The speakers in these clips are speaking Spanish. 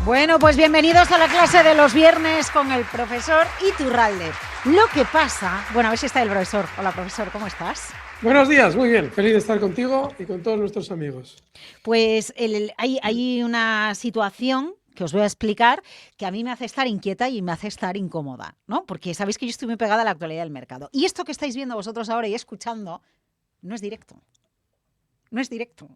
Bueno, pues bienvenidos a la clase de los viernes con el profesor Iturralde. Lo que pasa... Bueno, a ver si está el profesor. Hola, profesor, ¿cómo estás? Buenos días, muy bien. Feliz de estar contigo y con todos nuestros amigos. Pues hay una situación que os voy a explicar que a mí me hace estar inquieta y me hace estar incómoda, ¿no? Porque sabéis que yo estoy muy pegada a la actualidad del mercado. Y esto que estáis viendo vosotros ahora y escuchando no es directo. No es directo.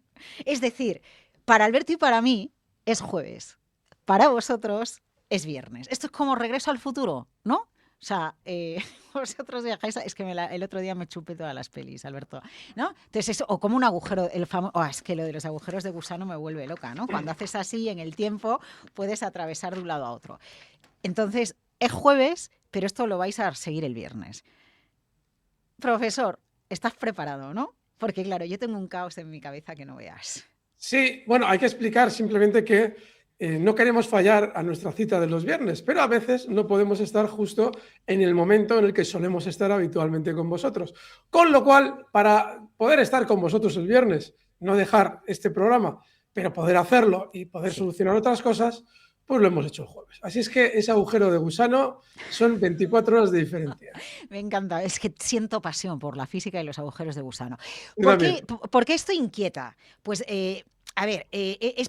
Es decir, para Alberto y para mí es jueves. Para vosotros es viernes. Esto es como Regreso al Futuro, ¿no? O sea, vosotros viajáis... Es que el otro día me chupé todas las pelis, Alberto, ¿no? Entonces eso, o como un agujero, es que lo de los agujeros de gusano me vuelve loca, ¿no? Cuando haces así en el tiempo puedes atravesar de un lado a otro. Entonces, es jueves, pero esto lo vais a seguir el viernes. Profesor, ¿estás preparado, no? Porque claro, yo tengo un caos en mi cabeza que no veas. Sí, bueno, hay que explicar simplemente que no queremos fallar a nuestra cita de los viernes, pero a veces no podemos estar justo en el momento en el que solemos estar habitualmente con vosotros. Con lo cual, para poder estar con vosotros el viernes, no dejar este programa, pero poder hacerlo y poder solucionar otras cosas, pues lo hemos hecho el jueves. Así es que ese agujero de gusano son 24 horas de diferencia. Me encanta, es que siento pasión por la física y los agujeros de gusano. También. ¿Por qué estoy inquieta? Pues, a ver,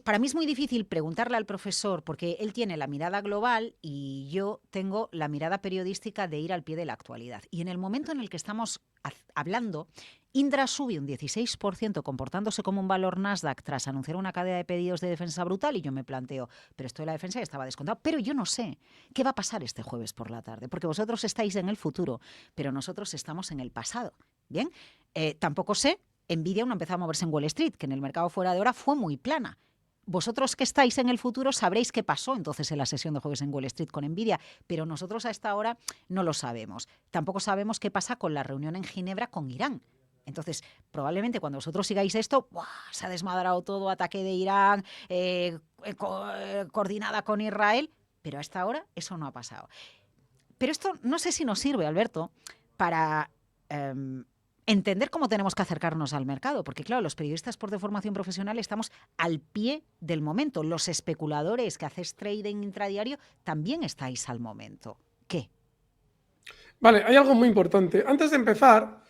para mí es muy difícil preguntarle al profesor porque él tiene la mirada global y yo tengo la mirada periodística de ir al pie de la actualidad. Y en el momento en el que estamos hablando, Indra sube un 16% comportándose como un valor Nasdaq tras anunciar una cadena de pedidos de defensa brutal y yo me planteo, pero esto de la defensa ya estaba descontado, pero yo no sé qué va a pasar este jueves por la tarde, porque vosotros estáis en el futuro, pero nosotros estamos en el pasado. Bien, tampoco sé, Nvidia no empezó a moverse en Wall Street, que en el mercado fuera de hora fue muy plana. Vosotros que estáis en el futuro sabréis qué pasó entonces en la sesión de jueves en Wall Street con Nvidia, pero nosotros a esta hora no lo sabemos. Tampoco sabemos qué pasa con la reunión en Ginebra con Irán. Entonces, probablemente cuando vosotros sigáis esto, ¡buah!, se ha desmadrado todo, ataque de Irán, coordinada con Israel, pero a esta hora eso no ha pasado. Pero esto no sé si nos sirve, Alberto, para entender cómo tenemos que acercarnos al mercado, porque claro, los periodistas por deformación profesional estamos al pie del momento. Los especuladores que hacéis trading intradiario también estáis al momento. ¿Qué? Vale, hay algo muy importante. Antes de empezar,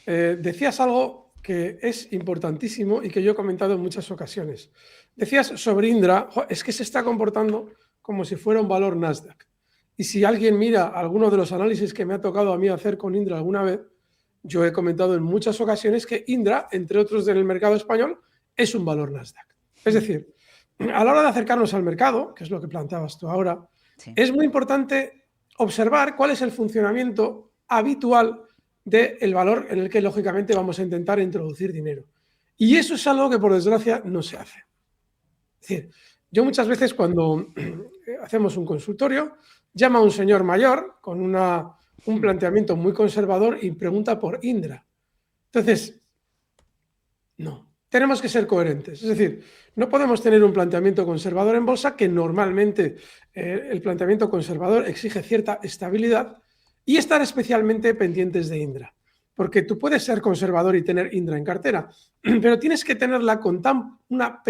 decías algo que es importantísimo y que yo he comentado en muchas ocasiones. Decías sobre Indra, es que se está comportando como si fuera un valor Nasdaq. Y si alguien mira alguno de los análisis que me ha tocado a mí hacer con Indra alguna vez, yo he comentado en muchas ocasiones que Indra, entre otros en el mercado español, es un valor Nasdaq. Es decir, a la hora de acercarnos al mercado, que es lo que planteabas tú ahora, Sí. es muy importante observar cuál es el funcionamiento habitual del valor en el que lógicamente vamos a intentar introducir dinero. Y eso es algo que por desgracia no se hace. Es decir, yo muchas veces cuando hacemos un consultorio, llama a un señor mayor con un planteamiento muy conservador y pregunta por Indra. Entonces, no, tenemos que ser coherentes. Es decir, no podemos tener un planteamiento conservador en bolsa, que normalmente el planteamiento conservador exige cierta estabilidad, y estar especialmente pendientes de Indra. Porque tú puedes ser conservador y tener Indra en cartera, pero tienes que tenerla con una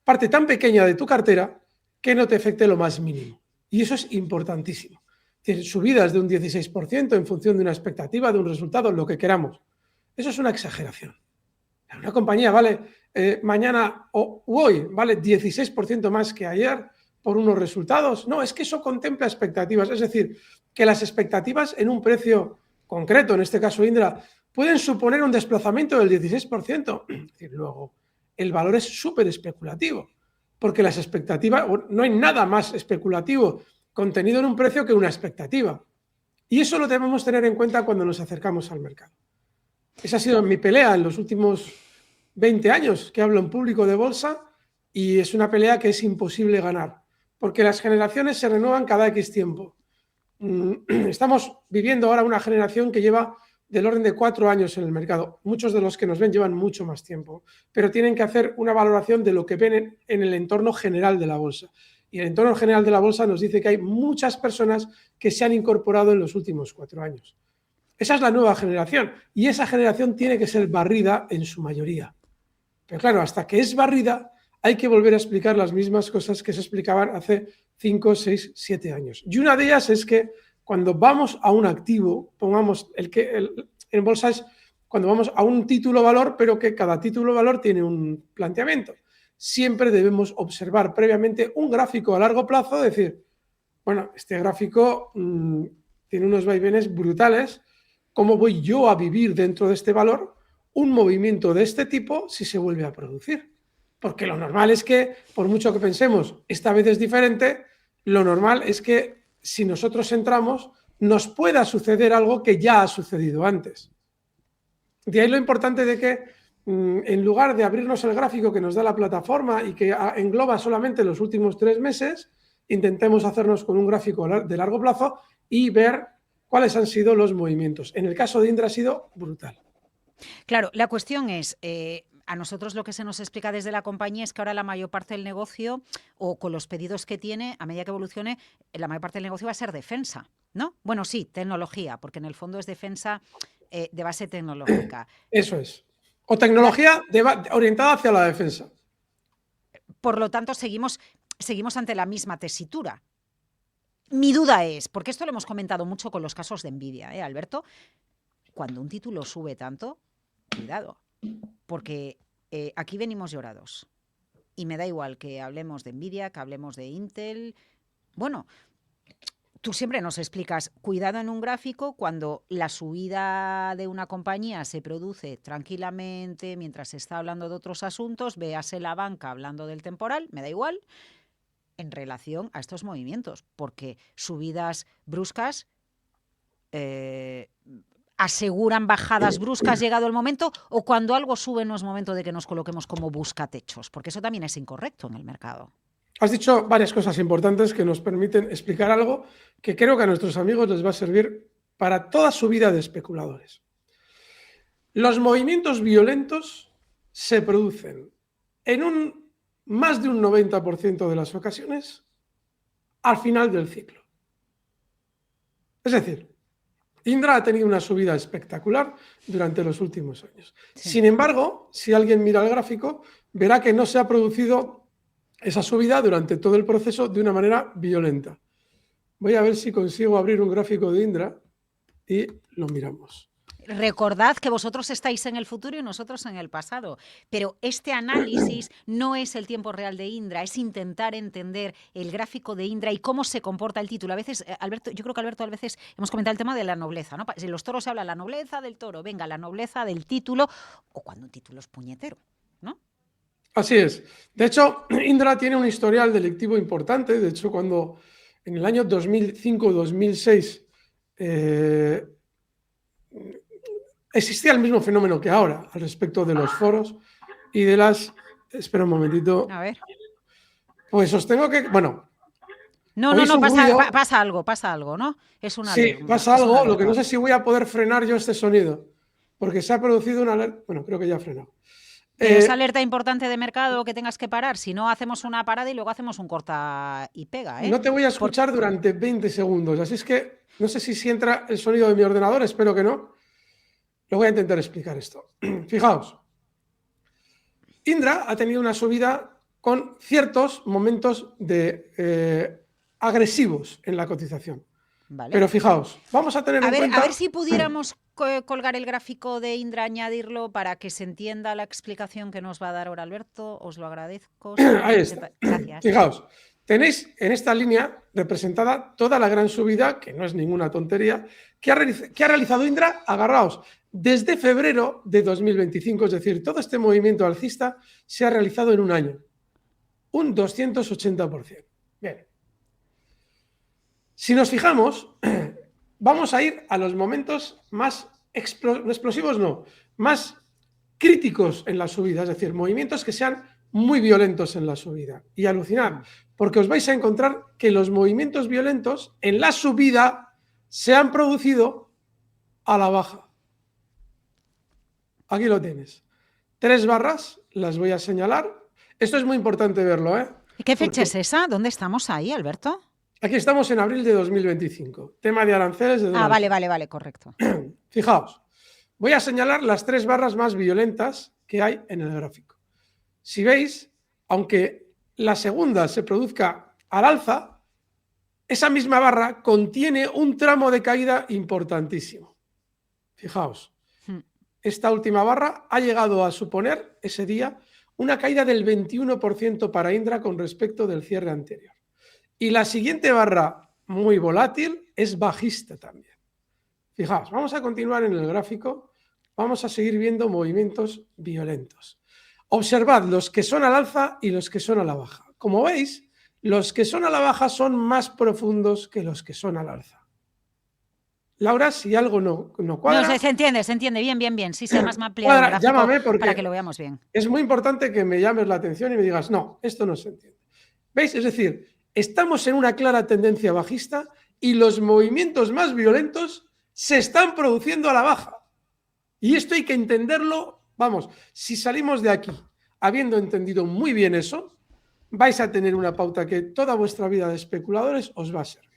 parte tan pequeña de tu cartera que no te afecte lo más mínimo. Y eso es importantísimo. Es decir, subidas de un 16% en función de una expectativa, de un resultado, lo que queramos. Eso es una exageración. Una compañía vale mañana o hoy vale 16% más que ayer por unos resultados. No, es que eso contempla expectativas. Es decir, que las expectativas en un precio concreto, en este caso Indra, pueden suponer un desplazamiento del 16%. Es decir, luego, el valor es súper especulativo, porque las expectativas, no hay nada más especulativo contenido en un precio que una expectativa. Y eso lo debemos tener en cuenta cuando nos acercamos al mercado. Esa ha sido mi pelea en los últimos 20 años que hablo en público de bolsa, y es una pelea que es imposible ganar, porque las generaciones se renuevan cada X tiempo. Estamos viviendo ahora una generación que lleva del orden de 4 años en el mercado. Muchos de los que nos ven llevan mucho más tiempo, pero tienen que hacer una valoración de lo que ven en el entorno general de la bolsa. Y el entorno general de la bolsa nos dice que hay muchas personas que se han incorporado en los últimos 4 años. Esa es la nueva generación, y esa generación tiene que ser barrida en su mayoría. Pero claro, hasta que es barrida hay que volver a explicar las mismas cosas que se explicaban hace 5, 6, 7 años. Y una de ellas es que cuando vamos a un activo, pongamos en bolsa es cuando vamos a un título valor, pero que cada título valor tiene un planteamiento. Siempre debemos observar previamente un gráfico a largo plazo, decir, bueno, este gráfico tiene unos vaivenes brutales, ¿cómo voy yo a vivir dentro de este valor un movimiento de este tipo si se vuelve a producir? Porque lo normal es que, por mucho que pensemos, esta vez es diferente, lo normal es que si nosotros entramos, nos pueda suceder algo que ya ha sucedido antes. De ahí lo importante de que, en lugar de abrirnos el gráfico que nos da la plataforma y que engloba solamente los últimos 3 meses, intentemos hacernos con un gráfico de largo plazo y ver cuáles han sido los movimientos. En el caso de Indra ha sido brutal. Claro, la cuestión es, a nosotros lo que se nos explica desde la compañía es que ahora la mayor parte del negocio, o con los pedidos que tiene, a medida que evolucione, la mayor parte del negocio va a ser defensa, ¿no? Bueno, sí, tecnología, porque en el fondo es defensa de base tecnológica. Eso es. O tecnología orientada hacia la defensa. Por lo tanto, seguimos ante la misma tesitura. Mi duda es, porque esto lo hemos comentado mucho con los casos de Nvidia, Alberto, cuando un título sube tanto, cuidado, porque aquí venimos llorados. Y me da igual que hablemos de Nvidia, que hablemos de Intel. Bueno, tú siempre nos explicas, cuidado en un gráfico cuando la subida de una compañía se produce tranquilamente mientras se está hablando de otros asuntos, véase la banca hablando del temporal, me da igual, en relación a estos movimientos, porque subidas bruscas aseguran bajadas bruscas llegado el momento, o cuando algo sube no es momento de que nos coloquemos como buscatechos, porque eso también es incorrecto en el mercado. Has dicho varias cosas importantes que nos permiten explicar algo que creo que a nuestros amigos les va a servir para toda su vida de especuladores. Los movimientos violentos se producen en más de un 90% de las ocasiones al final del ciclo. Es decir, Indra ha tenido una subida espectacular durante los últimos años. Sí. Sin embargo, si alguien mira el gráfico, verá que no se ha producido esa subida durante todo el proceso de una manera violenta. Voy a ver si consigo abrir un gráfico de Indra y lo miramos. Recordad que vosotros estáis en el futuro y nosotros en el pasado, pero este análisis no es el tiempo real de Indra, es intentar entender el gráfico de Indra y cómo se comporta el título. A veces, Alberto, yo creo que Alberto, a veces hemos comentado el tema de la nobleza, ¿no? En los toros se habla la nobleza del toro, venga, la nobleza del título, o cuando un título es puñetero, ¿no? Así es. De hecho, Indra tiene un historial delictivo importante. De hecho, cuando en el año 2005-2006 existía el mismo fenómeno que ahora al respecto de los foros y de las... Espera un momentito. A ver. Pues os tengo que... Bueno. No, pasa algo, ¿no? Es una Sí, alerta, pasa algo, lo que no sé si voy a poder frenar yo este sonido, porque se ha producido una alerta... Bueno, creo que ya ha frenado. Pero esa alerta importante de mercado que tengas que parar, si no hacemos una parada y luego hacemos un corta y pega, ¿eh? No te voy a escuchar durante 20 segundos, así es que no sé si entra el sonido de mi ordenador, espero que no. Lo voy a intentar explicar esto. Fijaos, Indra ha tenido una subida con ciertos momentos agresivos en la cotización. Vale. Pero fijaos, vamos a tener en cuenta... A ver si pudiéramos colgar el gráfico de Indra, añadirlo para que se entienda la explicación que nos va a dar ahora Alberto. Os lo agradezco. Ahí está. Gracias. Fijaos, tenéis en esta línea representada toda la gran subida, que no es ninguna tontería, que ha realizado Indra, agarraos, desde febrero de 2025. Es decir, todo este movimiento alcista se ha realizado en un año. Un 280%. Bien. Si nos fijamos, vamos a ir a los momentos más explosivos, no, más críticos en la subida, es decir, movimientos que sean muy violentos en la subida. Y alucinad, porque os vais a encontrar que los movimientos violentos en la subida se han producido a la baja. Aquí lo tienes. 3 barras, las voy a señalar. Esto es muy importante verlo, ¿eh? ¿Y qué fecha es esa? ¿Dónde estamos ahí, Alberto? Aquí estamos en abril de 2025. Tema de aranceles de dólares. Vale, correcto. Fijaos, voy a señalar las 3 barras más violentas que hay en el gráfico. Si veis, aunque la segunda se produzca al alza, esa misma barra contiene un tramo de caída importantísimo. Fijaos, esta última barra ha llegado a suponer ese día una caída del 21% para Indra con respecto del cierre anterior. Y la siguiente barra, muy volátil, es bajista también. Fijaos, vamos a continuar en el gráfico, vamos a seguir viendo movimientos violentos. Observad los que son al alza y los que son a la baja. Como veis, los que son a la baja son más profundos que los que son al alza. Laura, si algo no cuadra... No, se entiende, bien. Sí, además me ha ampliado el gráfico llámame para que lo veamos bien. Es muy importante que me llames la atención y me digas, no, esto no se entiende. ¿Veis? Es decir, estamos en una clara tendencia bajista y los movimientos más violentos se están produciendo a la baja. Y esto hay que entenderlo, vamos, si salimos de aquí habiendo entendido muy bien eso, vais a tener una pauta que toda vuestra vida de especuladores os va a servir.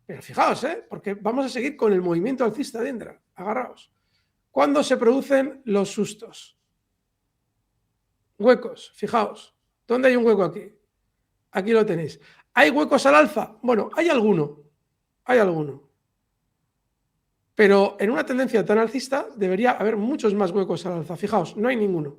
Pero fijaos, porque vamos a seguir con el movimiento alcista de Indra. Agarraos. ¿Cuándo se producen los sustos? Huecos, fijaos. ¿Dónde hay un hueco aquí? Aquí lo tenéis. ¿Hay huecos al alza? Bueno, hay alguno. Pero en una tendencia tan alcista debería haber muchos más huecos al alza. Fijaos, no hay ninguno.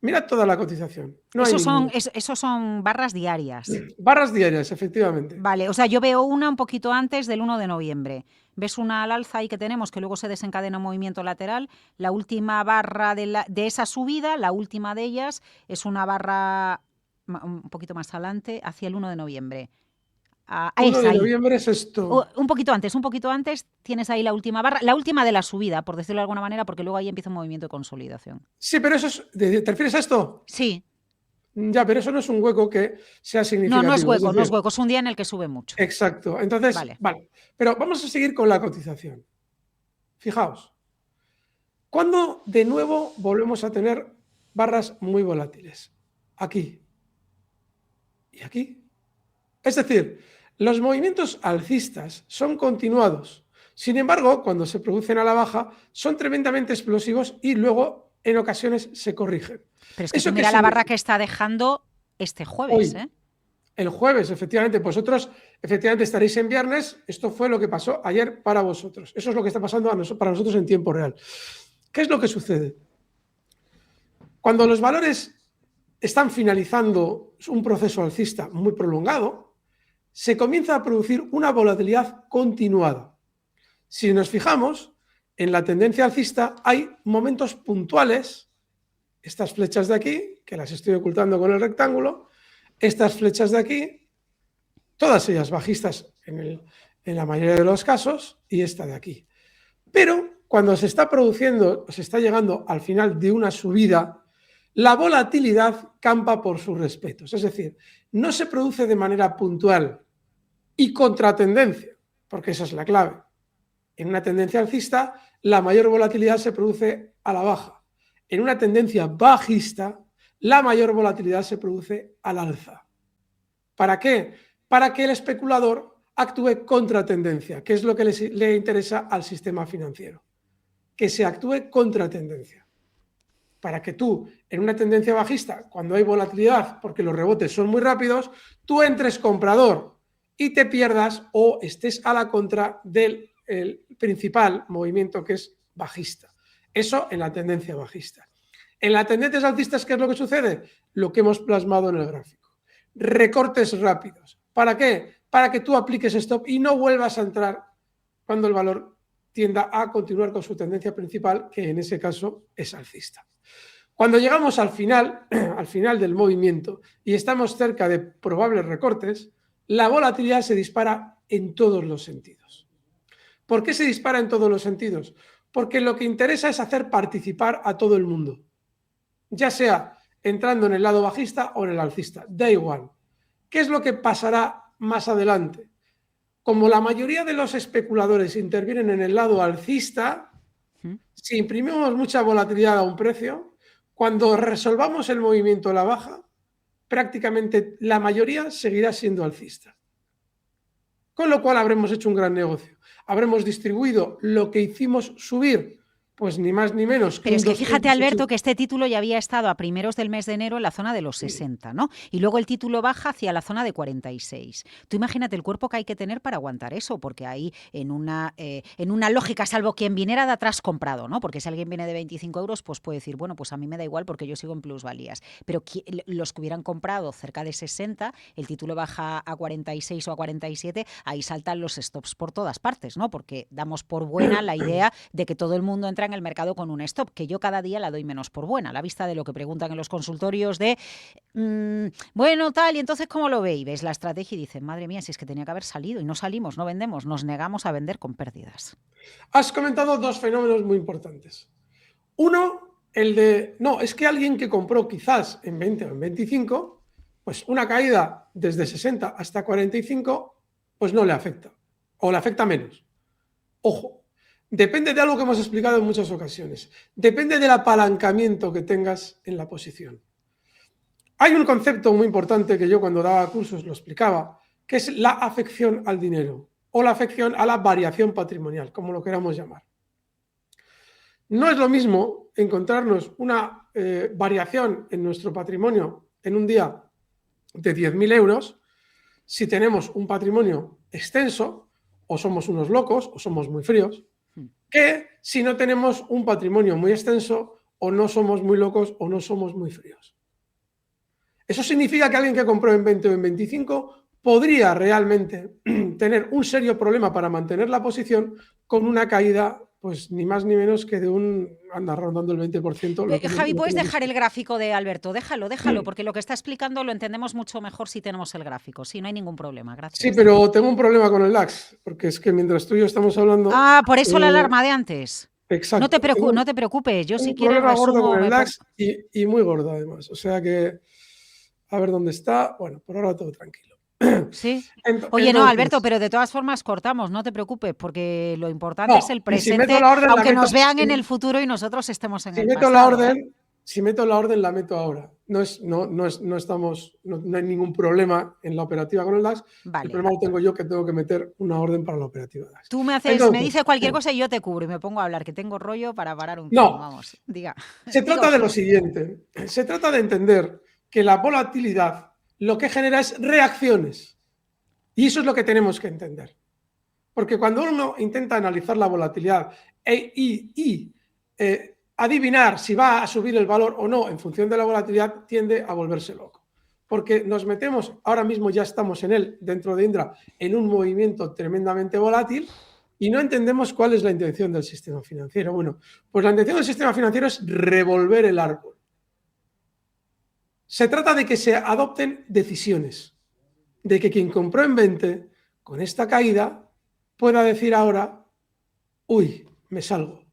Mirad toda la cotización. Esos son barras diarias. Barras diarias, efectivamente. Vale, o sea, yo veo una un poquito antes del 1 de noviembre. ¿Ves una al alza ahí que tenemos, que luego se desencadena un movimiento lateral? La última barra de esa subida, la última de ellas, es una barra un poquito más adelante, hacia el 1 de noviembre. 1 de noviembre es esto. Un poquito antes tienes ahí la última barra, la última de la subida, por decirlo de alguna manera, porque luego ahí empieza un movimiento de consolidación. Sí, pero eso es... ¿Te refieres a esto? Sí. Ya, pero eso no es un hueco que sea significativo. No es hueco, es un día en el que sube mucho. Exacto. Entonces, vale. Pero vamos a seguir con la cotización. Fijaos. ¿Cuándo de nuevo volvemos a tener barras muy volátiles? Aquí. Y aquí. Es decir, los movimientos alcistas son continuados. Sin embargo, cuando se producen a la baja, son tremendamente explosivos y luego, en ocasiones, se corrigen. Pero es que mira la barra que está dejando este jueves. Hoy, el jueves, efectivamente. Vosotros, efectivamente, estaréis en viernes. Esto fue lo que pasó ayer para vosotros. Eso es lo que está pasando para nosotros en tiempo real. ¿Qué es lo que sucede? Cuando los valores están finalizando un proceso alcista muy prolongado, se comienza a producir una volatilidad continuada. Si nos fijamos, en la tendencia alcista hay momentos puntuales, estas flechas de aquí, que las estoy ocultando con el rectángulo, estas flechas de aquí, todas ellas bajistas en la mayoría de los casos, y esta de aquí. Pero cuando se está produciendo, se está llegando al final de una subida, la volatilidad campa por sus respetos. Es decir, no se produce de manera puntual y contratendencia, porque esa es la clave. En una tendencia alcista, la mayor volatilidad se produce a la baja. En una tendencia bajista, la mayor volatilidad se produce al alza. ¿Para qué? Para que el especulador actúe contra tendencia, que es lo que le interesa al sistema financiero. Que se actúe contra tendencia. Para que tú, en una tendencia bajista, cuando hay volatilidad, porque los rebotes son muy rápidos, tú entres comprador y te pierdas o estés a la contra del principal movimiento, que es bajista. Eso en la tendencia bajista. En las tendencias alcistas, ¿qué es lo que sucede? Lo que hemos plasmado en el gráfico. Recortes rápidos. ¿Para qué? Para que tú apliques stop y no vuelvas a entrar cuando el valor tienda a continuar con su tendencia principal, que en ese caso es alcista. Cuando llegamos al final del movimiento y estamos cerca de probables recortes, la volatilidad se dispara en todos los sentidos. ¿Por qué se dispara en todos los sentidos? Porque lo que interesa es hacer participar a todo el mundo, ya sea entrando en el lado bajista o en el alcista, da igual. ¿Qué es lo que pasará más adelante? Como la mayoría de los especuladores intervienen en el lado alcista, si imprimimos mucha volatilidad a un precio, cuando resolvamos el movimiento a la baja, prácticamente la mayoría seguirá siendo alcista. Con lo cual habremos hecho un gran negocio. Habremos distribuido lo que hicimos subir pues ni más ni menos que Pero un es que fíjate, 280. Alberto, que este título ya había estado a primeros del mes de enero en la zona de los 60, ¿no? Y luego el título baja hacia la zona de 46. Tú imagínate el cuerpo que hay que tener para aguantar eso, porque ahí en una lógica, salvo quien viniera de atrás comprado, ¿no? Porque si alguien viene de 25 euros, pues puede decir, bueno, pues a mí me da igual porque yo sigo en plusvalías. Pero los que hubieran comprado cerca de 60, el título baja a 46 o a 47, ahí saltan los stops por todas partes, ¿no? Porque damos por buena la idea de que todo el mundo entra en el mercado con un stop, que yo cada día la doy menos por buena, a la vista de lo que preguntan en los consultorios de, bueno, tal, y entonces ¿cómo lo ve? Y ves la estrategia y dicen, madre mía, si es que tenía que haber salido y no salimos, no vendemos, nos negamos a vender con pérdidas. Has comentado dos fenómenos muy importantes. Uno, el de, no, es que alguien que compró quizás en 20 o en 25, pues una caída desde 60 hasta 45, pues no le afecta, o le afecta menos. Ojo, depende de algo que hemos explicado en muchas ocasiones. Depende del apalancamiento que tengas en la posición. Hay un concepto muy importante que yo cuando daba cursos lo explicaba, que es la afección al dinero o la afección a la variación patrimonial, como lo queramos llamar. No es lo mismo encontrarnos una variación en nuestro patrimonio en un día de 10.000 euros si tenemos un patrimonio extenso, o somos unos locos, o somos muy fríos, que si no tenemos un patrimonio muy extenso, o no somos muy locos, o no somos muy fríos. Eso significa que alguien que compró en 20 o en 25 podría realmente tener un serio problema para mantener la posición con una caída, pues ni más ni menos que de un, anda rondando el 20%. Javi, ¿puedes dejar el gráfico de Alberto? Déjalo, porque lo que está explicando lo entendemos mucho mejor si tenemos el gráfico. Sí, no hay ningún problema, gracias. Sí, pero tengo un problema con el DAX, porque es que mientras tú y yo estamos hablando... Ah, por eso la alarma de antes. Exacto. No te preocupes, yo si un quieres problema gordo resumo... con el DAX y muy gordo además. O sea que, a ver dónde está. Bueno, por ahora todo tranquilo. Sí. Oye, no, Alberto, pero de todas formas cortamos, no te preocupes, porque lo importante es el presente, orden, aunque nos vean en el futuro y nosotros estemos en el pasado. Si meto la orden, la meto ahora. No hay ningún problema en la operativa con el DAX. Vale. El problema lo tengo yo, que tengo que meter una orden para la operativa DAX. Tú me dices cualquier cosa y yo te cubro y me pongo a hablar, que tengo rollo para parar un no, vamos, diga. Se trata de lo siguiente. Se trata de entender que la volatilidad lo que genera es reacciones. Y eso es lo que tenemos que entender. Porque cuando uno intenta analizar la volatilidad y adivinar si va a subir el valor o no en función de la volatilidad, tiende a volverse loco. Porque nos metemos, ahora mismo ya estamos en él, dentro de Indra, en un movimiento tremendamente volátil y no entendemos cuál es la intención del sistema financiero. Bueno, pues la intención del sistema financiero es revolver el árbol. Se trata de que se adopten decisiones, de que quien compró en 20 con esta caída pueda decir ahora, uy, me salgo.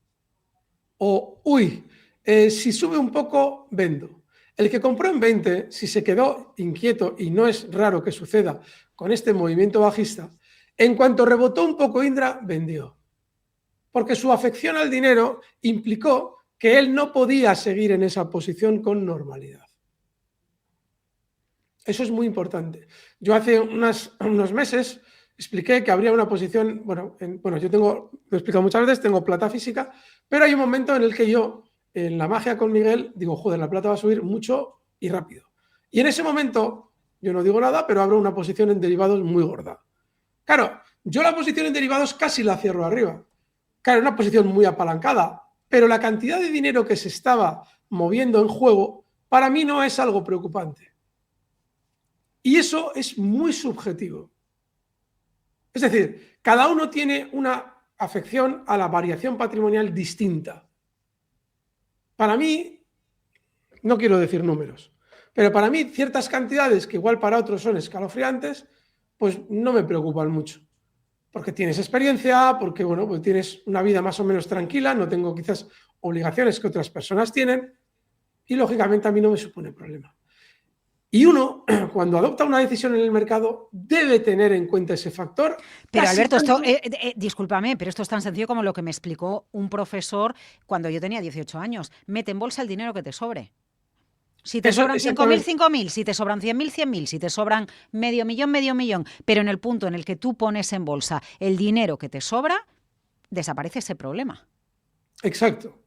O, uy, si sube un poco, vendo. El que compró en 20, si se quedó inquieto, y no es raro que suceda con este movimiento bajista, en cuanto rebotó un poco Indra, vendió. Porque su afección al dinero implicó que él no podía seguir en esa posición con normalidad. Eso es muy importante. Yo hace unos meses expliqué que habría una posición, bueno, yo lo he explicado muchas veces, tengo plata física, pero hay un momento en el que yo, en la magia con Miguel, digo, joder, la plata va a subir mucho y rápido. Y en ese momento, yo no digo nada, pero abro una posición en derivados muy gorda. Claro, yo la posición en derivados casi la cierro arriba. Claro, una posición muy apalancada, pero la cantidad de dinero que se estaba moviendo en juego, para mí no es algo preocupante. Y eso es muy subjetivo. Es decir, cada uno tiene una afección a la variación patrimonial distinta. Para mí, no quiero decir números, pero para mí ciertas cantidades que igual para otros son escalofriantes, pues no me preocupan mucho. Porque tienes experiencia, porque bueno, pues tienes una vida más o menos tranquila, no tengo quizás obligaciones que otras personas tienen y lógicamente a mí no me supone problema. Y uno, cuando adopta una decisión en el mercado, debe tener en cuenta ese factor. Pero Alberto, discúlpame, pero esto es tan sencillo como lo que me explicó un profesor cuando yo tenía 18 años. Mete en bolsa el dinero que te sobre. Si te sobran 5.000, 5.000, si te sobran 100.000, 100.000, si te sobran medio millón. Pero en el punto en el que tú pones en bolsa el dinero que te sobra, desaparece ese problema. Exacto.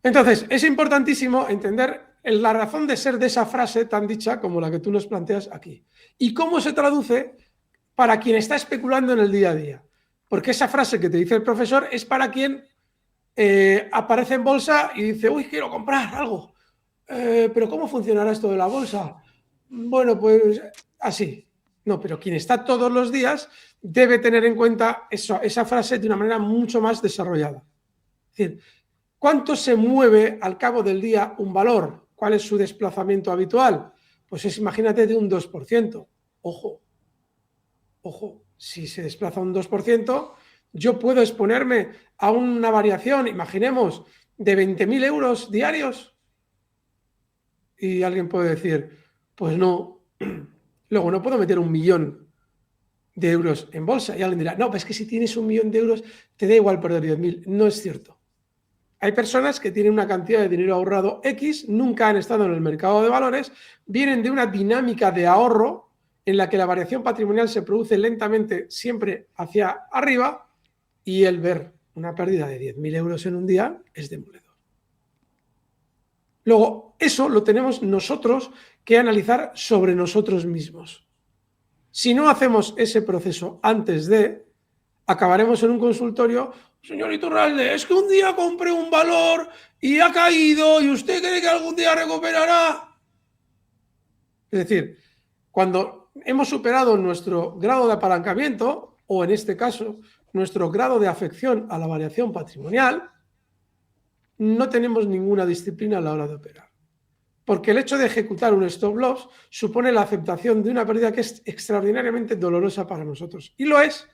Entonces, es importantísimo entender la razón de ser de esa frase tan dicha como la que tú nos planteas aquí. Y cómo se traduce para quien está especulando en el día a día. Porque esa frase que te dice el profesor es para quien aparece en bolsa y dice, uy, quiero comprar algo. Pero ¿cómo funcionará esto de la bolsa? Bueno, pues así. No, pero quien está todos los días debe tener en cuenta esa frase de una manera mucho más desarrollada. Es decir, ¿cuánto se mueve al cabo del día un valor? ¿Cuál es su desplazamiento habitual? Pues es, imagínate, de un 2%. Ojo, ojo, si se desplaza un 2%, yo puedo exponerme a una variación, imaginemos, de 20.000 euros diarios. Y alguien puede decir, pues no, luego no puedo meter 1.000.000 de euros en bolsa. Y alguien dirá, no, pues es que si tienes 1.000.000 de euros, te da igual perder 10.000. No es cierto. Hay personas que tienen una cantidad de dinero ahorrado X, nunca han estado en el mercado de valores, vienen de una dinámica de ahorro en la que la variación patrimonial se produce lentamente siempre hacia arriba y el ver una pérdida de 10.000 euros en un día es demoledor. Luego, eso lo tenemos nosotros que analizar sobre nosotros mismos. Si no hacemos ese proceso antes de, acabaremos en un consultorio, señor Iturralde, es que un día compré un valor y ha caído y usted cree que algún día recuperará. Es decir, cuando hemos superado nuestro grado de apalancamiento, o en este caso, nuestro grado de afección a la variación patrimonial, no tenemos ninguna disciplina a la hora de operar. Porque el hecho de ejecutar un stop loss supone la aceptación de una pérdida que es extraordinariamente dolorosa para nosotros. Y lo es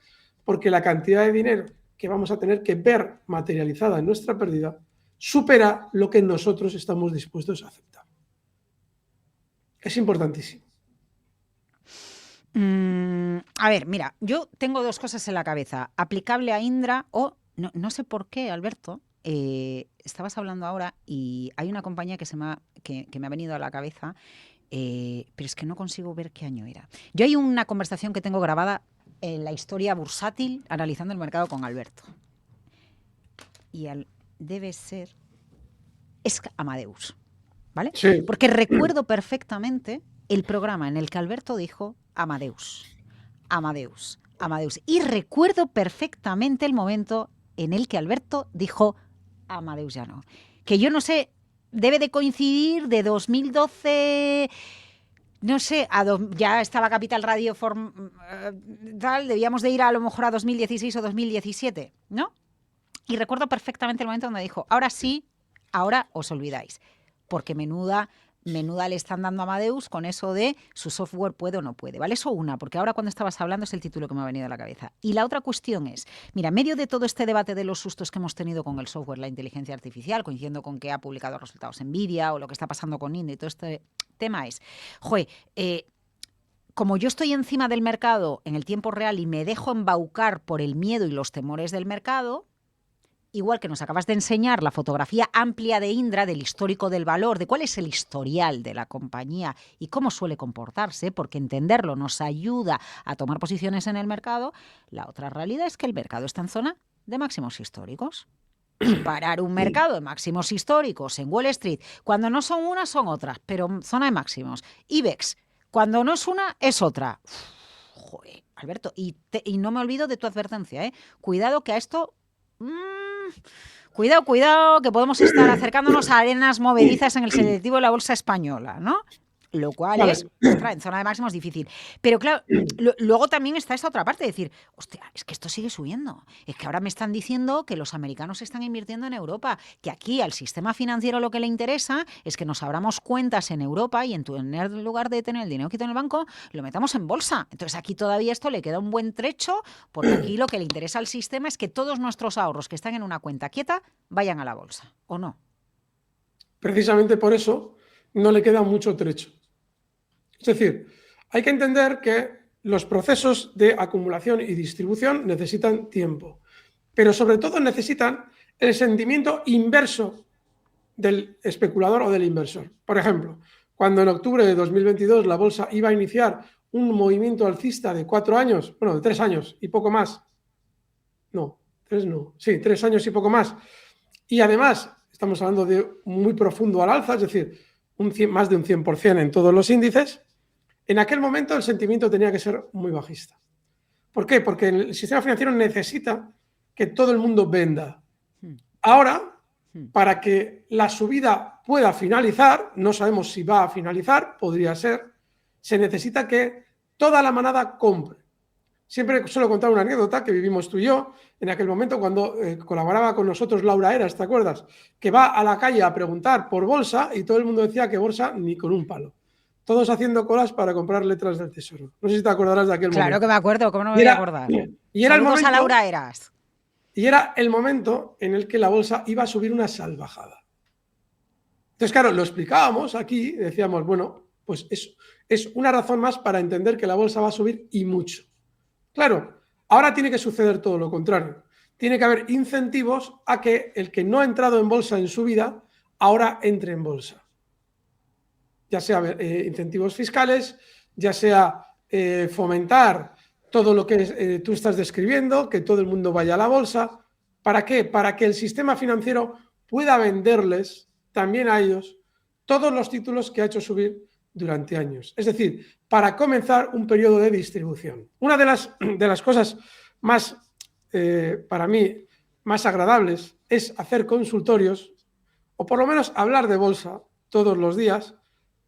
porque la cantidad de dinero que vamos a tener que ver materializada en nuestra pérdida supera lo que nosotros estamos dispuestos a aceptar. Es importantísimo. A ver, mira, yo tengo dos cosas en la cabeza. Aplicable a Indra o, no sé por qué, Alberto, estabas hablando ahora y hay una compañía que me ha venido a la cabeza, pero es que no consigo ver qué año era. Yo hay una conversación que tengo grabada en la historia bursátil analizando el mercado con Alberto. Y debe ser... Es Amadeus, ¿vale? Sí. Porque recuerdo perfectamente el programa en el que Alberto dijo Amadeus, Amadeus, Amadeus. Y recuerdo perfectamente el momento en el que Alberto dijo Amadeus ya no. Que yo no sé, debe de coincidir de 2012... No sé, ya estaba Capital Radio tal, debíamos de ir a lo mejor a 2016 o 2017, ¿no? Y recuerdo perfectamente el momento donde dijo, ahora sí, ahora os olvidáis, porque menuda le están dando a Amadeus con eso de su software puede o no puede, ¿vale? Eso una, porque ahora cuando estabas hablando es el título que me ha venido a la cabeza. Y la otra cuestión es, mira, en medio de todo este debate de los sustos que hemos tenido con el software, la inteligencia artificial, coincidiendo con que ha publicado resultados Nvidia o lo que está pasando con Indra y todo este tema es, como yo estoy encima del mercado en el tiempo real y me dejo embaucar por el miedo y los temores del mercado, igual que nos acabas de enseñar la fotografía amplia de Indra, del histórico del valor, de cuál es el historial de la compañía y cómo suele comportarse, porque entenderlo nos ayuda a tomar posiciones en el mercado, la otra realidad es que el mercado está en zona de máximos históricos. Y parar un mercado de máximos históricos en Wall Street, cuando no son unas, son otras, pero zona de máximos. IBEX, cuando no es una, es otra. Joder, Alberto, y no me olvido de tu advertencia, ¿eh? Cuidado que a esto... Cuidado, que podemos estar acercándonos a arenas movedizas en el selectivo de la bolsa española, ¿no? Lo cual es, en zona de máximos difícil. Pero claro, luego también está esta otra parte, de decir, hostia, es que esto sigue subiendo. Es que ahora me están diciendo que los americanos están invirtiendo en Europa, que aquí al sistema financiero lo que le interesa es que nos abramos cuentas en Europa y en lugar de tener el dinero quito en el banco, lo metamos en bolsa. Entonces aquí todavía esto le queda un buen trecho, porque aquí lo que le interesa al sistema es que todos nuestros ahorros que están en una cuenta quieta vayan a la bolsa, ¿o no? Precisamente por eso no le queda mucho trecho. Es decir, hay que entender que los procesos de acumulación y distribución necesitan tiempo, pero sobre todo necesitan el sentimiento inverso del especulador o del inversor. Por ejemplo, cuando en octubre de 2022 la bolsa iba a iniciar un movimiento alcista de 4 años, bueno, de 3 años y poco más, no, 3 no, sí, 3 años y poco más, y además estamos hablando de muy profundo al alza, es decir, más de un 100% en todos los índices, en aquel momento el sentimiento tenía que ser muy bajista. ¿Por qué? Porque el sistema financiero necesita que todo el mundo venda. Ahora, para que la subida pueda finalizar, no sabemos si va a finalizar, podría ser, se necesita que toda la manada compre. Siempre suelo contar una anécdota que vivimos tú y yo en aquel momento cuando colaboraba con nosotros Laura Eras, ¿te acuerdas? Que va a la calle a preguntar por bolsa y todo el mundo decía que bolsa ni con un palo. Todos haciendo colas para comprar letras del Tesoro. No sé si te acordarás de aquel momento. Claro que me acuerdo, ¿cómo no me voy a acordar? Y era Saludos a Laura Eras. Y era el momento en el que la bolsa iba a subir una salvajada. Entonces, claro, lo explicábamos aquí, decíamos, bueno, pues es una razón más para entender que la bolsa va a subir y mucho. Claro, ahora tiene que suceder todo lo contrario. Tiene que haber incentivos a que el que no ha entrado en bolsa en su vida, ahora entre en bolsa. Ya sea incentivos fiscales, ya sea fomentar todo lo que tú estás describiendo, que todo el mundo vaya a la bolsa. ¿Para qué? Para que el sistema financiero pueda venderles también a ellos todos los títulos que ha hecho subir durante años. Es decir, para comenzar un periodo de distribución. Una de las cosas más, para mí, más agradables es hacer consultorios, o por lo menos hablar de bolsa todos los días.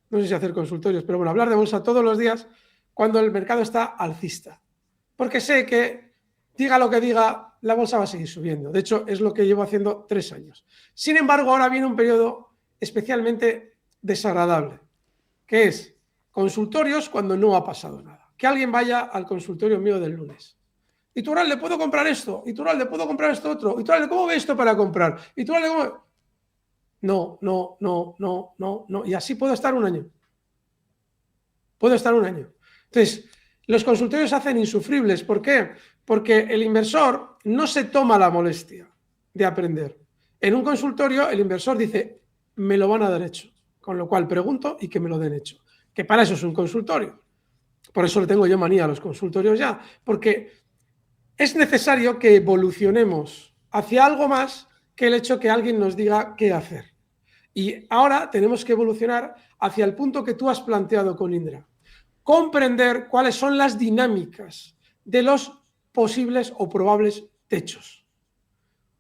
No sé si hacer consultorios, pero bueno, hablar de bolsa todos los días cuando el mercado está alcista. Porque sé que, diga lo que diga, la bolsa va a seguir subiendo. De hecho, es lo que llevo haciendo 3 años. Sin embargo, ahora viene un periodo especialmente desagradable, que es consultorios cuando no ha pasado nada. Que alguien vaya al consultorio mío del lunes. Iturralde, ¿puedo comprar esto? Iturralde, ¿puedo comprar esto otro? Iturralde, ¿cómo ve esto para comprar? Iturralde, ¿cómo...? No. Y así puedo estar un año. Entonces, los consultorios se hacen insufribles. ¿Por qué? Porque el inversor no se toma la molestia de aprender. En un consultorio, el inversor dice, me lo van a dar hecho. Con lo cual pregunto y que me lo den hecho. Que para eso es un consultorio. Por eso le tengo yo manía a los consultorios ya. Porque es necesario que evolucionemos hacia algo más que el hecho que alguien nos diga qué hacer. Y ahora tenemos que evolucionar hacia el punto que tú has planteado con Indra. Comprender cuáles son las dinámicas de los posibles o probables techos.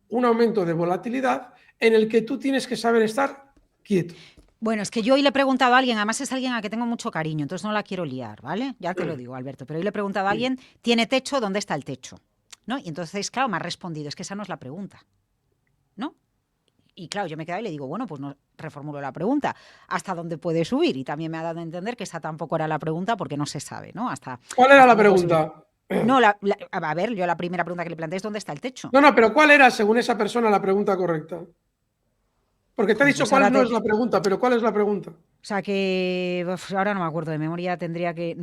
Un aumento de volatilidad en el que tú tienes que saber estar quieto. Bueno, es que yo hoy le he preguntado a alguien, además es alguien a que tengo mucho cariño, entonces no la quiero liar, ¿vale? Ya te lo digo, Alberto, pero hoy le he preguntado a alguien, ¿tiene techo? ¿Dónde está el techo? ¿No? Y entonces, claro, me ha respondido, es que esa no es la pregunta, ¿no? Y claro, yo me he quedado y le digo, bueno, pues no reformulo la pregunta, ¿hasta dónde puede subir? Y también me ha dado a entender que esa tampoco era la pregunta porque no se sabe, ¿no? ¿Cuál era la pregunta? No, a ver, yo la primera pregunta que le planteé es ¿dónde está el techo? No, pero ¿cuál era, según esa persona, la pregunta correcta? Porque te he dicho cuál no es la pregunta, pero ¿cuál es la pregunta? O sea que ahora no me acuerdo de memoria, tendría que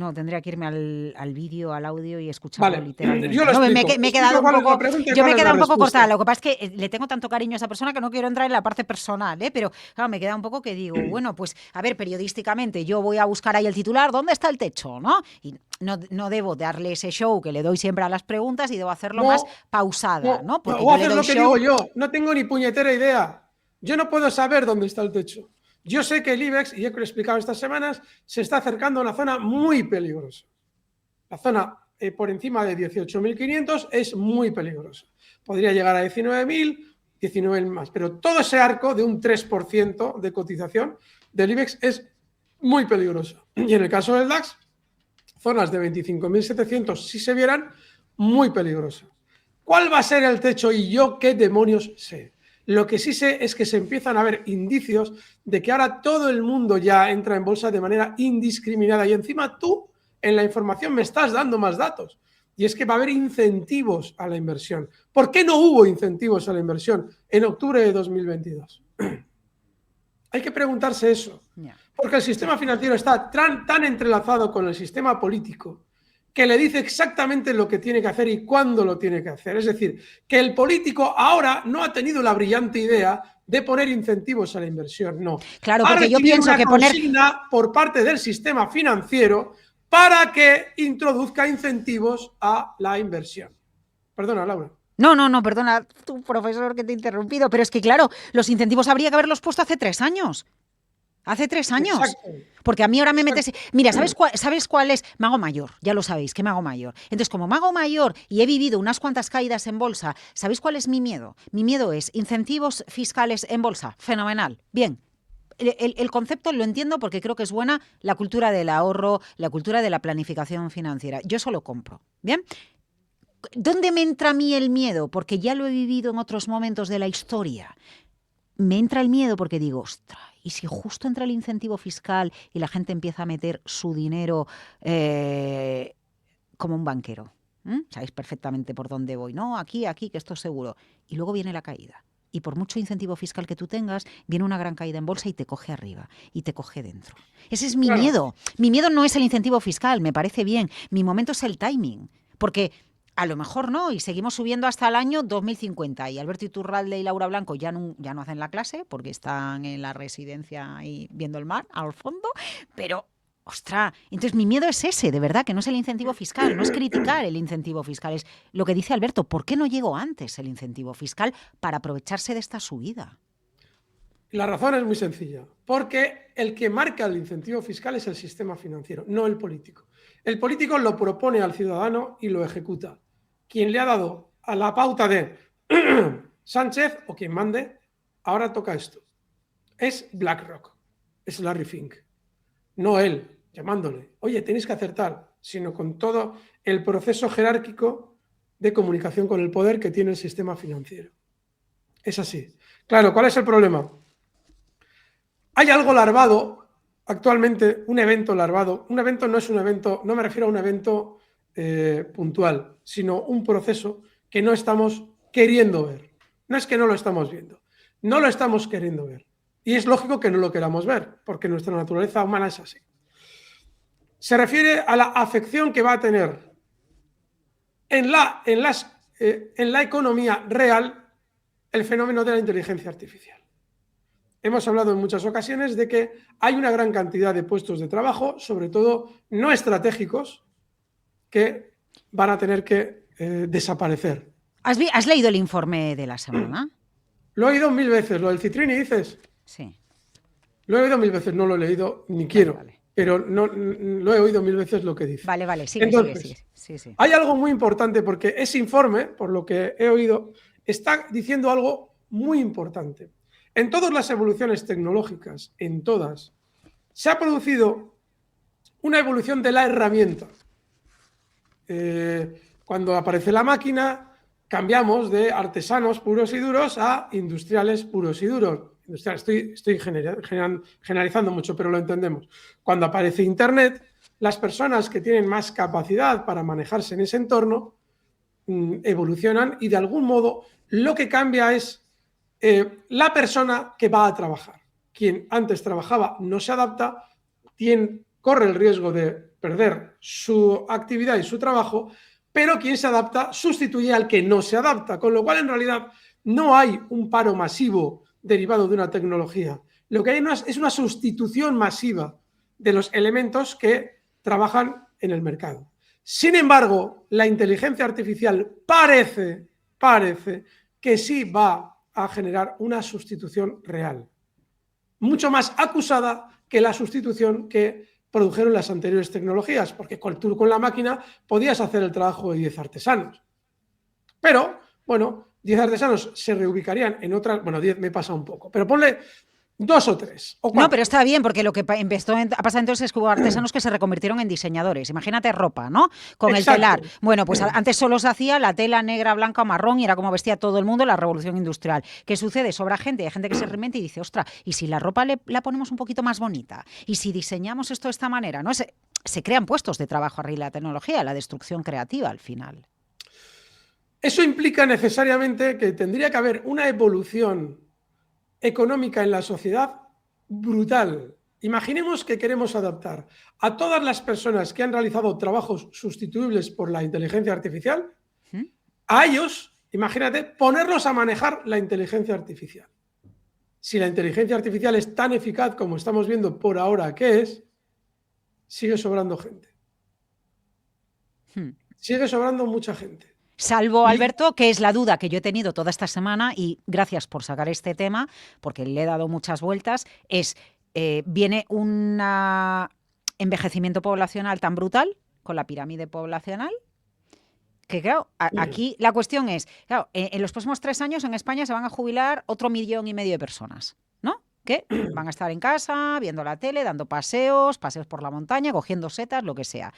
irme al vídeo, al audio y escucharlo literalmente. Yo lo explico. Me he quedado un poco cortada. Lo que pasa es que le tengo tanto cariño a esa persona que no quiero entrar en la parte personal, pero claro, me queda un poco que digo, bueno, pues a ver, periodísticamente yo voy a buscar ahí el titular, ¿dónde está el techo? ¿No? Y no debo darle ese show que le doy siempre a las preguntas y debo hacerlo más pausada, ¿no? Porque o haces lo que digo yo, no tengo ni puñetera idea. Yo no puedo saber dónde está el techo. Yo sé que el IBEX, y he explicado estas semanas, se está acercando a una zona muy peligrosa. La zona por encima de 18.500 es muy peligrosa. Podría llegar a 19.000, 19.000 más. Pero todo ese arco de un 3% de cotización del IBEX es muy peligroso. Y en el caso del DAX, zonas de 25.700, si se vieran, muy peligrosas. ¿Cuál va a ser el techo y yo qué demonios sé? Lo que sí sé es que se empiezan a ver indicios de que ahora todo el mundo ya entra en bolsa de manera indiscriminada y encima tú en la información me estás dando más datos. Y es que va a haber incentivos a la inversión. ¿Por qué no hubo incentivos a la inversión en octubre de 2022? Hay que preguntarse eso. Porque el sistema financiero está tan entrelazado con el sistema político que le dice exactamente lo que tiene que hacer y cuándo lo tiene que hacer. Es decir, que el político ahora no ha tenido la brillante idea de poner incentivos a la inversión, no. Claro, porque yo pienso que poner consigna por parte del sistema financiero para que introduzca incentivos a la inversión. Perdona, Laura. No, perdona, tu profesor, que te he interrumpido, pero es que, claro, los incentivos habría que haberlos puesto hace 3 años. Hace 3 años. Exacto, Porque a mí ahora me metes. exacto. Mira, ¿sabes cuál es? Mago mayor, ya lo sabéis, que mago mayor. Entonces, como mago mayor y he vivido unas cuantas caídas en bolsa, ¿sabéis cuál es mi miedo? Mi miedo es incentivos fiscales en bolsa. Fenomenal. Bien. El concepto lo entiendo porque creo que es buena la cultura del ahorro, la cultura de la planificación financiera. Yo solo compro. Bien. ¿Dónde me entra a mí el miedo? Porque ya lo he vivido en otros momentos de la historia. Me entra el miedo porque digo, ostras, ¿y si justo entra el incentivo fiscal y la gente empieza a meter su dinero como un banquero? Sabéis perfectamente por dónde voy, ¿no? Aquí, que esto es seguro. Y luego viene la caída. Y por mucho incentivo fiscal que tú tengas, viene una gran caída en bolsa y te coge arriba y te coge dentro. Ese es mi Claro, miedo. Mi miedo no es el incentivo fiscal, me parece bien. Mi momento es el timing. Porque a lo mejor no, y seguimos subiendo hasta el año 2050. Y Alberto Iturralde y Laura Blanco ya no hacen la clase porque están en la residencia ahí viendo el mar al fondo. Pero, ostras, entonces mi miedo es ese, de verdad, que no es el incentivo fiscal, no es criticar el incentivo fiscal, es lo que dice Alberto, ¿por qué no llegó antes el incentivo fiscal para aprovecharse de esta subida? la razón es muy sencilla, porque el que marca el incentivo fiscal es el sistema financiero, no el político. El político lo propone al ciudadano y lo ejecuta. Quien le ha dado a la pauta de Sánchez o quien mande, ahora toca esto. Es BlackRock, es Larry Fink, no él llamándole, oye, tenéis que acertar, sino con todo el proceso jerárquico de comunicación con el poder que tiene el sistema financiero. Es así. Claro, ¿cuál es el problema? Hay algo larvado, actualmente un evento larvado. Un evento no es un evento, no me refiero a un evento puntual, sino un proceso que no estamos queriendo ver. No es que no lo estamos viendo, no lo estamos queriendo ver. Y es lógico que no lo queramos ver, porque nuestra naturaleza humana es así. Se refiere a la afección que va a tener en la economía real el fenómeno de la inteligencia artificial. Hemos hablado en muchas ocasiones de que hay una gran cantidad de puestos de trabajo, sobre todo no estratégicos, que van a tener que desaparecer. ¿Has leído el informe de la semana? Lo he oído 1000 veces, lo del Citrini dices. Sí, Lo he oído 1000 veces, no lo he leído ni vale, quiero, vale. pero no, lo he oído 1000 veces lo que dice. Vale, sigue. Entonces, Sí, sí. hay algo muy importante porque ese informe, por lo que he oído, está diciendo algo muy importante. En todas las evoluciones tecnológicas, en todas, se ha producido una evolución de la herramienta. Cuando aparece la máquina, cambiamos de artesanos puros y duros a industriales puros y duros. Estoy generalizando mucho, pero lo entendemos. Cuando aparece Internet, las personas que tienen más capacidad para manejarse en ese entorno evolucionan y de algún modo lo que cambia es la persona que va a trabajar. Quien antes trabajaba no se adapta, corre el riesgo de perder su actividad y su trabajo, pero quien se adapta sustituye al que no se adapta, con lo cual en realidad no hay un paro masivo derivado de una tecnología. Lo que hay es una sustitución masiva de los elementos que trabajan en el mercado. Sin embargo, la inteligencia artificial parece que sí va a generar una sustitución real, mucho más acusada que la sustitución que produjeron las anteriores tecnologías, porque tú con la máquina podías hacer el trabajo de 10 artesanos. Pero, bueno, 10 artesanos se reubicarían en otras, bueno, 10 me pasa un poco, pero ponle 2 o 3 o No, 4. pero está bien, porque lo que empezó a pasar entonces es que hubo artesanos que se reconvirtieron en diseñadores. Imagínate ropa, ¿no? Con el telar. Exacto. Bueno, pues antes solo se hacía la tela negra, blanca o marrón y era como vestía todo el mundo la revolución industrial. ¿Qué sucede? Sobra gente, hay gente que se reinventa y dice, ostras, ¿y si la ropa la ponemos un poquito más bonita? ¿Y si diseñamos esto de esta manera? ¿No? Se crean puestos de trabajo arriba de la tecnología, la destrucción creativa al final. Eso implica necesariamente que tendría que haber una evolución económica en la sociedad brutal. Imaginemos que queremos adaptar a todas las personas que han realizado trabajos sustituibles por la inteligencia artificial, a ellos, imagínate, ponerlos a manejar la inteligencia artificial. Si la inteligencia artificial es tan eficaz como estamos viendo por ahora que es, sigue sobrando gente. Sigue sobrando mucha gente. Salvo, Alberto, que es la duda que yo he tenido toda esta semana, y gracias por sacar este tema, porque le he dado muchas vueltas, es, viene un envejecimiento poblacional tan brutal, con la pirámide poblacional, que claro, aquí la cuestión es, claro, en los próximos 3 años en España se van a jubilar otro 1,5 millones de personas, ¿no? Que van a estar en casa, viendo la tele, dando paseos por la montaña, cogiendo setas, lo que sea.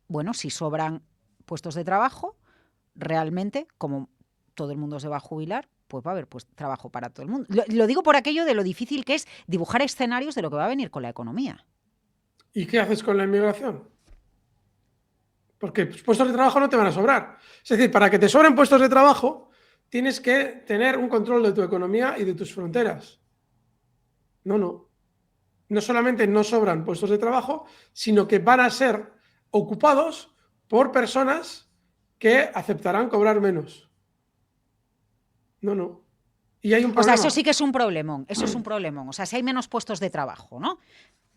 Bueno, si sobran puestos de trabajo, realmente, como todo el mundo se va a jubilar, pues va a haber pues, trabajo para todo el mundo. Lo digo por aquello de lo difícil que es dibujar escenarios de lo que va a venir con la economía. ¿Y qué haces con la inmigración? Porque puestos de trabajo no te van a sobrar. Es decir, para que te sobren puestos de trabajo, tienes que tener un control de tu economía y de tus fronteras. No. No solamente no sobran puestos de trabajo, sino que van a ser ocupados por personas que aceptarán cobrar menos. No. Y hay un problema. O sea, eso sí que es un problemón. Eso es un problemón. O sea, si hay menos puestos de trabajo, ¿no?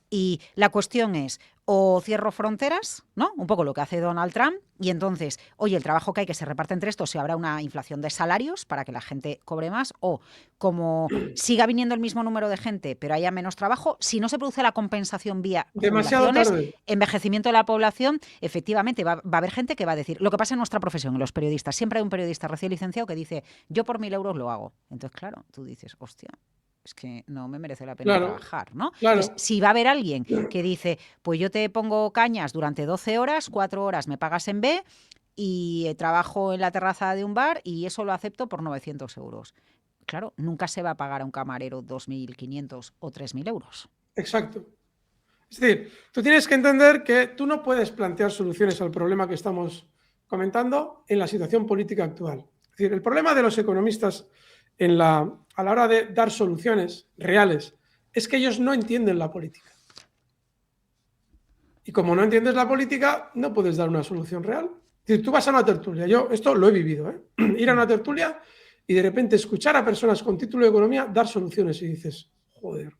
Y la cuestión es, o cierro fronteras, ¿no? Un poco lo que hace Donald Trump, y entonces, oye, el trabajo que hay que se reparte entre estos, si habrá una inflación de salarios para que la gente cobre más, o como siga viniendo el mismo número de gente, pero haya menos trabajo, si no se produce la compensación vía demasiado tarde. Envejecimiento de la población, efectivamente va a haber gente que va a decir, lo que pasa en nuestra profesión, en los periodistas, siempre hay un periodista recién licenciado que dice, yo por 1.000 euros lo hago. Entonces, claro, tú dices, hostia, es que no me merece la pena trabajar, ¿no? Claro. Entonces, si va a haber alguien que dice, pues yo te pongo cañas durante 12 horas, 4 horas me pagas en B y trabajo en la terraza de un bar y eso lo acepto por 900 euros. Claro, nunca se va a pagar a un camarero 2.500 o 3.000 euros. Exacto. Es decir, tú tienes que entender que tú no puedes plantear soluciones al problema que estamos comentando en la situación política actual. Es decir, el problema de los economistas a la hora de dar soluciones reales es que ellos no entienden la política. Y como no entiendes la política, no puedes dar una solución real. Es decir, tú vas a una tertulia, yo esto lo he vivido, ir a una tertulia y de repente escuchar a personas con título de economía dar soluciones y dices, joder,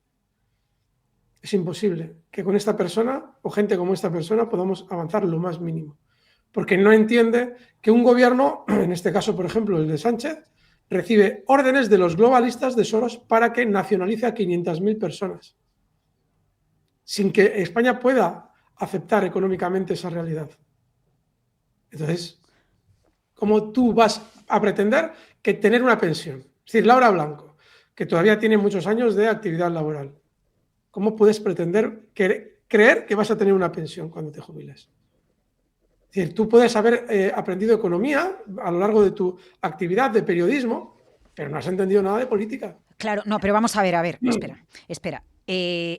es imposible que con esta persona o gente como esta persona podamos avanzar lo más mínimo. Porque no entiende que un gobierno, en este caso, por ejemplo, el de Sánchez, recibe órdenes de los globalistas de Soros para que nacionalice a 500.000 personas, sin que España pueda aceptar económicamente esa realidad. Entonces, ¿cómo tú vas a pretender que tener una pensión? Es decir, Laura Blanco, que todavía tiene muchos años de actividad laboral, ¿cómo puedes pretender creer que vas a tener una pensión cuando te jubiles? Es decir, tú puedes haber aprendido economía a lo largo de tu actividad de periodismo, pero no has entendido nada de política. Claro, no, pero vamos a ver, espera.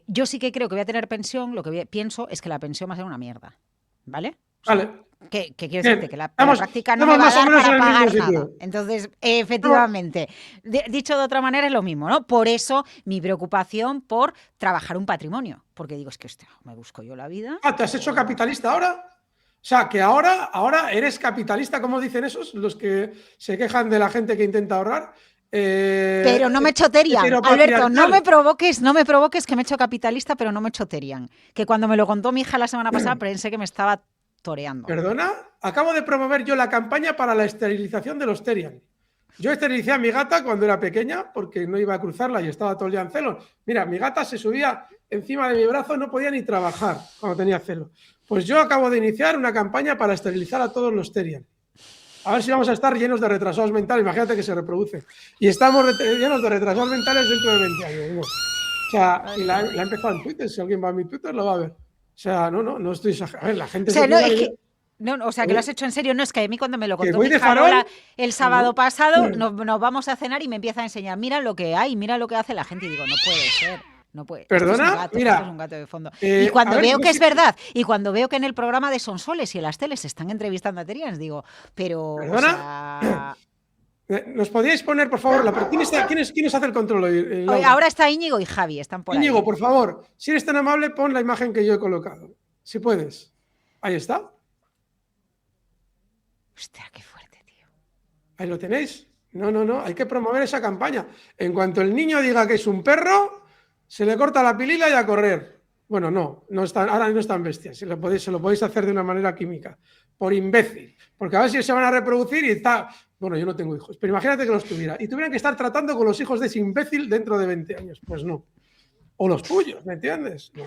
Yo sí que creo que voy a tener pensión, lo que pienso es que la pensión va a ser una mierda, ¿vale? O sea, Vale. que quiero decirte que la práctica no me va a dar para pagar nada. Entonces, efectivamente, dicho de otra manera es lo mismo, ¿no? Por eso mi preocupación por trabajar un patrimonio, porque digo, es que hostia, me busco yo la vida. ¿Te has hecho capitalista ahora? O sea, que ahora eres capitalista, como dicen esos, los que se quejan de la gente que intenta ahorrar. Pero no me choterían, Alberto, no me provoques que me he hecho capitalista, pero no me choterían. Que cuando me lo contó mi hija la semana pasada pensé que me estaba toreando. ¿Perdona? Acabo de promover yo la campaña para la esterilización de los Terian. Yo esterilicé a mi gata cuando era pequeña porque no iba a cruzarla y estaba todo el día en celos. Mira, mi gata se subía encima de mi brazo y no podía ni trabajar cuando tenía celos. Pues yo acabo de iniciar una campaña para esterilizar a todos los Terian. A ver si vamos a estar llenos de retrasados mentales. Imagínate que se reproducen. Y estamos llenos de retrasados mentales dentro de 20 años. ¿No? O sea, y la he empezado en Twitter. Si alguien va a mi Twitter, lo va a ver. O sea, no estoy exagerando. A ver, la gente que lo has hecho en serio. No, es que a mí cuando me lo contó mi hija el sábado pasado, nos vamos a cenar y me empieza a enseñar, mira lo que hay, mira lo que hace la gente. Y digo, no puede ser. No puede. ¿Perdona? Esto Mira, es un gato de fondo. Y cuando veo que es verdad, y cuando veo que en el programa de Sonsoles y en las teles se están entrevistando a Terians, digo, pero... ¿Perdona? O sea... ¿Nos podíais poner, por favor, ¿quién hace el control? Ahora está Íñigo y Javi, están por Íñigo, ahí. por favor, si eres tan amable, pon la imagen que yo he colocado. Si puedes. Ahí está. Hostia, qué fuerte, tío. Ahí lo tenéis. No, hay que promover esa campaña. En cuanto el niño diga que es un perro, se le corta la pilila y a correr. Bueno, no están, ahora no están bestias, se lo podéis hacer de una manera química, por imbécil, porque a ver si se van a reproducir y está. Bueno, yo no tengo hijos, pero imagínate que los tuviera y tuvieran que estar tratando con los hijos de ese imbécil dentro de 20 años. Pues no. O los tuyos, ¿me entiendes? No.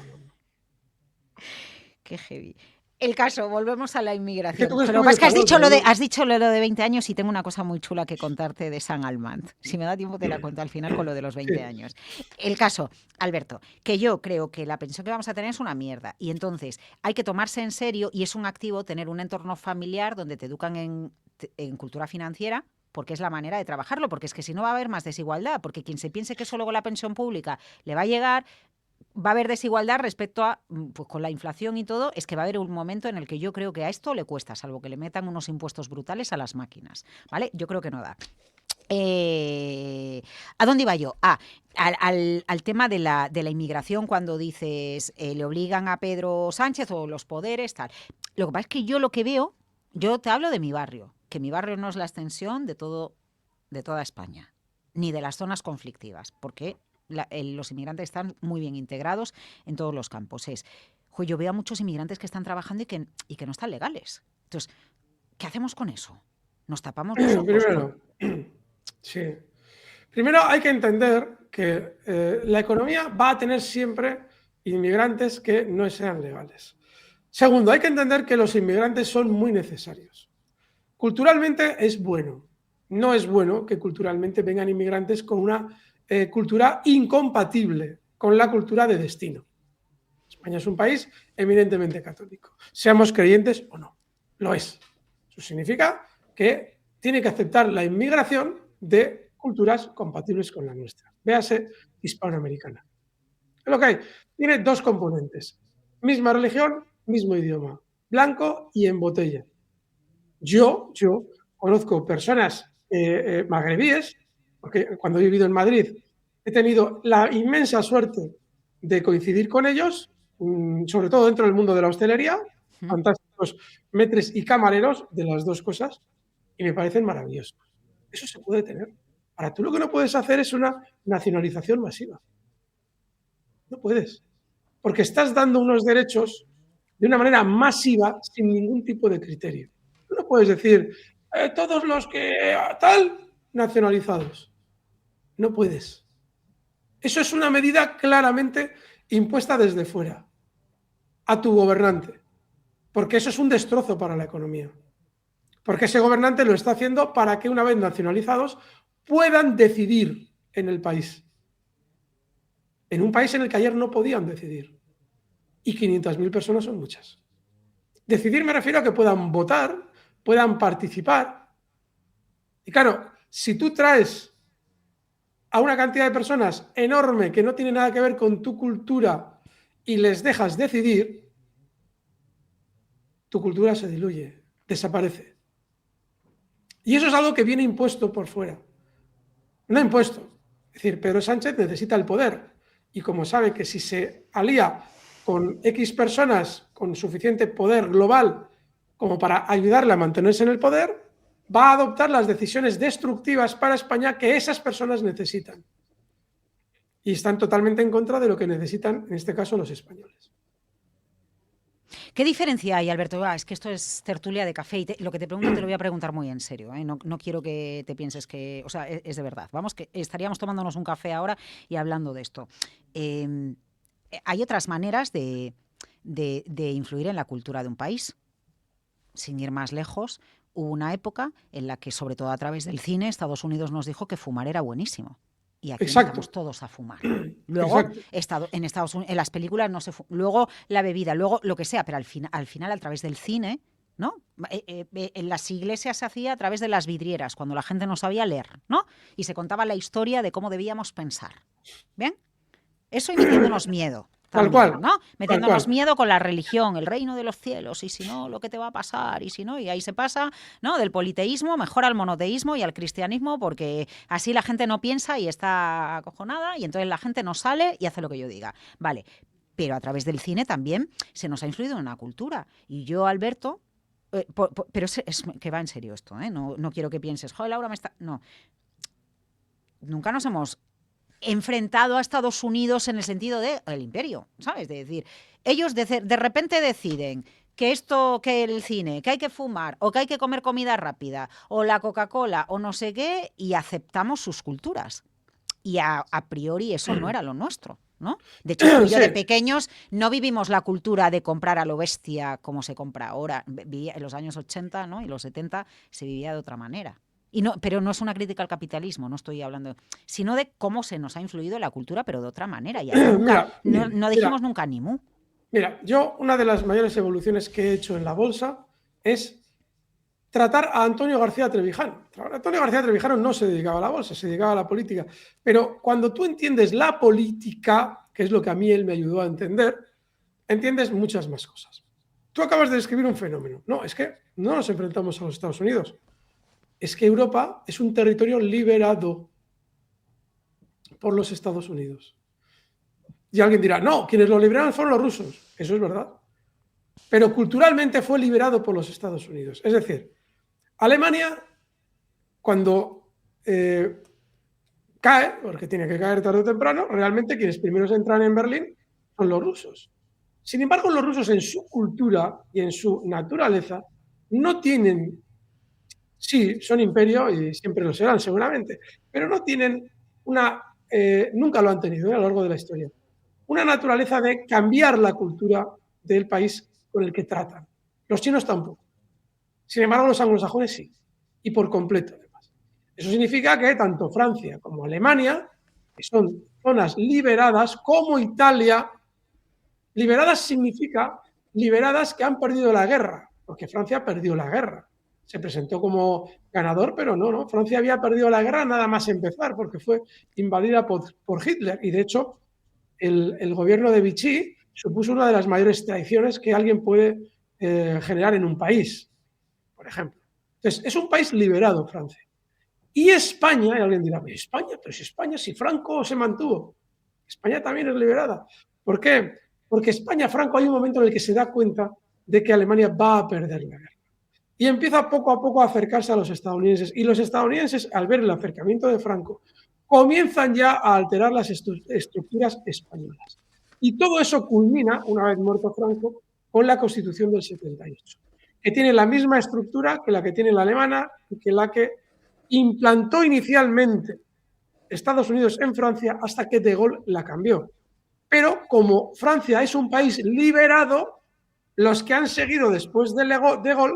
Qué heavy. El caso, volvemos a la Es que tú inmigración. crees que Pero lo que voy pasa es que has español, dicho pero lo de, no. has dicho lo de 20 años y tengo una cosa muy chula que contarte de San Almant. Si me da tiempo te la cuento al final con lo de los 20 Sí. años. El caso, Alberto, que yo creo que la pensión que vamos a tener es una mierda. Y entonces hay que tomarse en serio y es un activo tener un entorno familiar donde te educan en cultura financiera, porque es la manera de trabajarlo, porque es que si no va a haber más desigualdad, porque quien se piense que solo con la pensión pública le va a llegar, va a haber desigualdad respecto a, pues con la inflación y todo, es que va a haber un momento en el que yo creo que a esto le cuesta, salvo que le metan unos impuestos brutales a las máquinas, ¿vale? Yo creo que no da. ¿A dónde iba yo? Al tema de la inmigración, cuando dices le obligan a Pedro Sánchez o los poderes, tal. Lo que pasa es que yo lo que veo, yo te hablo de mi barrio, que mi barrio no es la extensión de toda España, ni de las zonas conflictivas, porque los inmigrantes están muy bien integrados en todos los campos. Yo veo a muchos inmigrantes que están trabajando y que no están legales. Entonces, ¿qué hacemos con eso? ¿Nos tapamos los ojos? Primero, sí. Primero hay que entender que la economía va a tener siempre inmigrantes que no sean legales. Segundo, hay que entender que los inmigrantes son muy necesarios. Culturalmente es bueno. No es bueno que culturalmente vengan inmigrantes con una cultura incompatible con la cultura de destino. España es un país eminentemente católico, seamos creyentes o no. Lo es. Eso significa que tiene que aceptar la inmigración de culturas compatibles con la nuestra. Véase hispanoamericana. Es lo que hay. Tiene dos componentes. Misma religión, mismo idioma. Blanco y en botella. Yo conozco personas magrebíes, porque cuando he vivido en Madrid he tenido la inmensa suerte de coincidir con ellos, sobre todo dentro del mundo de la hostelería, ¿Mm? fantásticos maîtres y camareros de las dos cosas, y me parecen maravillosos. Eso se puede tener. Ahora, tú lo que no puedes hacer es una nacionalización masiva. No puedes. Porque estás dando unos derechos de una manera masiva sin ningún tipo de criterio. Tú no puedes decir, todos los que tal, nacionalizados. No puedes. Eso es una medida claramente impuesta desde fuera a tu gobernante, porque eso es un destrozo para la economía. Porque ese gobernante lo está haciendo para que una vez nacionalizados puedan decidir en el país. En un país en el que ayer no podían decidir. Y 500.000 personas son muchas. Decidir me refiero a que puedan votar, puedan participar. Y claro, si tú traes a una cantidad de personas enorme que no tiene nada que ver con tu cultura y les dejas decidir, tu cultura se diluye, desaparece. Y eso es algo que viene impuesto por fuera. No impuesto. Es decir, Pedro Sánchez necesita el poder. Y como sabe que si se alía con X personas con suficiente poder global como para ayudarle a mantenerse en el poder, va a adoptar las decisiones destructivas para España que esas personas necesitan. Y están totalmente en contra de lo que necesitan, en este caso, los españoles. ¿Qué diferencia hay, Alberto? Es que esto es tertulia de café y lo que te pregunto te lo voy a preguntar muy en serio. No quiero que te pienses que... O sea, es de verdad. Vamos, que estaríamos tomándonos un café ahora y hablando de esto. Hay otras maneras de influir en la cultura de un país. Sin ir más lejos, hubo una época en la que, sobre todo a través del cine, Estados Unidos nos dijo que fumar era buenísimo. Y aquí Exacto. empezamos todos a fumar. Luego, Exacto. en Estados Unidos, en las películas no se fuma. Luego la bebida, luego lo que sea, pero al final, a través del cine, ¿no? En las iglesias se hacía a través de las vidrieras, cuando la gente no sabía leer, ¿no? Y se contaba la historia de cómo debíamos pensar. ¿Bien? Eso y metiéndonos miedo. Tal También, cual. ¿no? Tal Metiéndonos cual. miedo con la religión, el reino de los cielos, y si no, lo que te va a pasar, y si no, y ahí se pasa, ¿no? Del politeísmo mejor al monoteísmo y al cristianismo, porque así la gente no piensa y está acojonada, y entonces la gente no sale y hace lo que yo diga. Vale, pero a través del cine también se nos ha influido en una cultura. Y yo, Alberto, pero es que va en serio esto, ¿eh? No quiero que pienses, joder, Laura me está... No, nunca nos hemos enfrentado a Estados Unidos en el sentido del imperio, ¿sabes? De decir, ellos de repente deciden que esto, que el cine, que hay que fumar, o que hay que comer comida rápida, o la Coca-Cola, o no sé qué, y aceptamos sus culturas. Y a priori eso no era lo nuestro, ¿no? De hecho, tú y yo Sí. de pequeños no vivimos la cultura de comprar a lo bestia como se compra ahora. En los años 80, ¿no? Y los 70 se vivía de otra manera. Y no, pero no es una crítica al capitalismo, no estoy hablando, sino de cómo se nos ha influido la cultura, pero de otra manera. Y ahí nunca, Mira, no mira, dijimos nunca ni mu. mira, yo una de las mayores evoluciones que he hecho en la bolsa es tratar a Antonio García Trevijano. Antonio García Trevijano no se dedicaba a la bolsa, se dedicaba a la política. Pero cuando tú entiendes la política, que es lo que a mí él me ayudó a entender, entiendes muchas más cosas. Tú acabas de describir un fenómeno. No, es que no nos enfrentamos a los Estados Unidos. Es que Europa es un territorio liberado por los Estados Unidos. Y alguien dirá, no, quienes lo liberaron fueron los rusos. Eso es verdad. Pero culturalmente fue liberado por los Estados Unidos. Es decir, Alemania, cuando cae, porque tiene que caer tarde o temprano, realmente quienes primeros entran en Berlín son los rusos. Sin embargo, los rusos en su cultura y en su naturaleza no tienen, sí, son imperio y siempre lo serán seguramente, pero no tienen nunca lo han tenido a lo largo de la historia, una naturaleza de cambiar la cultura del país con el que tratan. Los chinos tampoco. Sin embargo, los anglosajones sí, y por completo además. Eso significa que tanto Francia como Alemania, que son zonas liberadas, como Italia, liberadas significa liberadas que han perdido la guerra, porque Francia perdió la guerra. Se presentó como ganador, pero no. Francia había perdido la guerra nada más empezar, porque fue invadida por Hitler. Y de hecho, el gobierno de Vichy supuso una de las mayores traiciones que alguien puede generar en un país, por ejemplo. Entonces, es un país liberado, Francia. Y España, y alguien dirá, España, pero si España, si Franco se mantuvo, España también es liberada. ¿Por qué? Porque España, Franco, hay un momento en el que se da cuenta de que Alemania va a perder la guerra. Y empieza poco a poco a acercarse a los estadounidenses. Y los estadounidenses, al ver el acercamiento de Franco, comienzan ya a alterar las estructuras españolas. Y todo eso culmina, una vez muerto Franco, con la Constitución del 78, que tiene la misma estructura que la que tiene la alemana y que la que implantó inicialmente Estados Unidos en Francia hasta que De Gaulle la cambió. Pero como Francia es un país liberado, los que han seguido después de Gaulle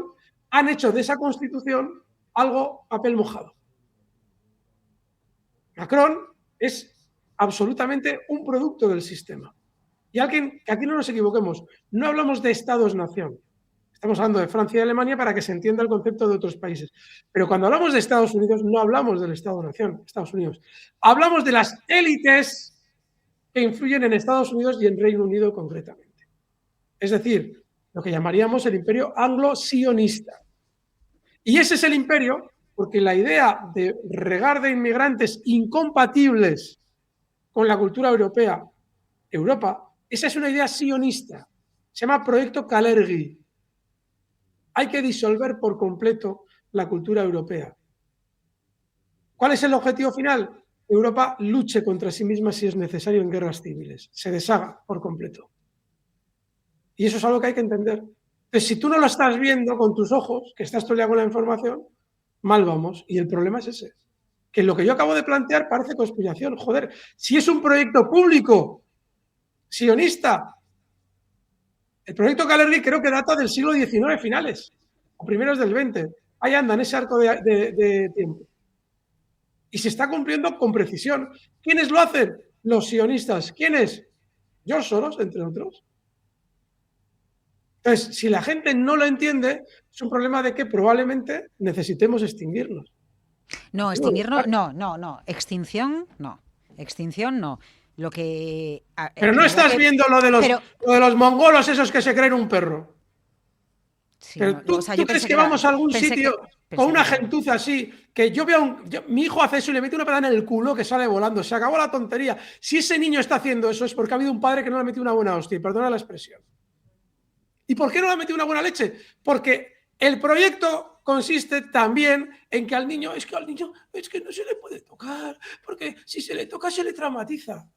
han hecho de esa constitución algo papel mojado. Macron es absolutamente un producto del sistema. Y que aquí no nos equivoquemos, no hablamos de Estados-nación. Estamos hablando de Francia y Alemania para que se entienda el concepto de otros países. Pero cuando hablamos de Estados Unidos, no hablamos del Estado-nación, Estados Unidos. Hablamos de las élites que influyen en Estados Unidos y en Reino Unido concretamente. Es decir, lo que llamaríamos el imperio anglo-sionista. Y ese es el imperio porque la idea de regar de inmigrantes incompatibles con la cultura europea, Europa, esa es una idea sionista. Se llama Proyecto Kalergi. Hay que disolver por completo la cultura europea. ¿Cuál es el objetivo final? Europa luche contra sí misma si es necesario en guerras civiles. Se deshaga por completo. Y eso es algo que hay que entender. Entonces, si tú no lo estás viendo con tus ojos, que estás todo el día con la información, mal vamos. Y el problema es ese. Que lo que yo acabo de plantear parece conspiración. Joder, si es un proyecto público, sionista, el proyecto Kalergi creo que data del siglo XIX finales, o primeros del XX. Ahí anda en ese arco de tiempo. Y se está cumpliendo con precisión. ¿Quiénes lo hacen? Los sionistas. ¿Quiénes? George Soros, entre otros. Entonces, si la gente no lo entiende, es un problema de que probablemente necesitemos extinguirnos. No, extinguirnos, no. Extinción, no. Extinción, no. Lo que. Pero no estás viendo lo de los mongolos esos que se creen un perro. Sí, pero tú crees que vamos a algún sitio con una gentuza así, que yo veo mi hijo hace eso y le mete una pedana en el culo que sale volando, se acabó la tontería. Si ese niño está haciendo eso es porque ha habido un padre que no le ha metido una buena hostia, perdona la expresión. ¿Y por qué no le ha metido una buena leche? Porque el proyecto consiste también en que al niño es que no se le puede tocar, porque si se le toca se le traumatiza.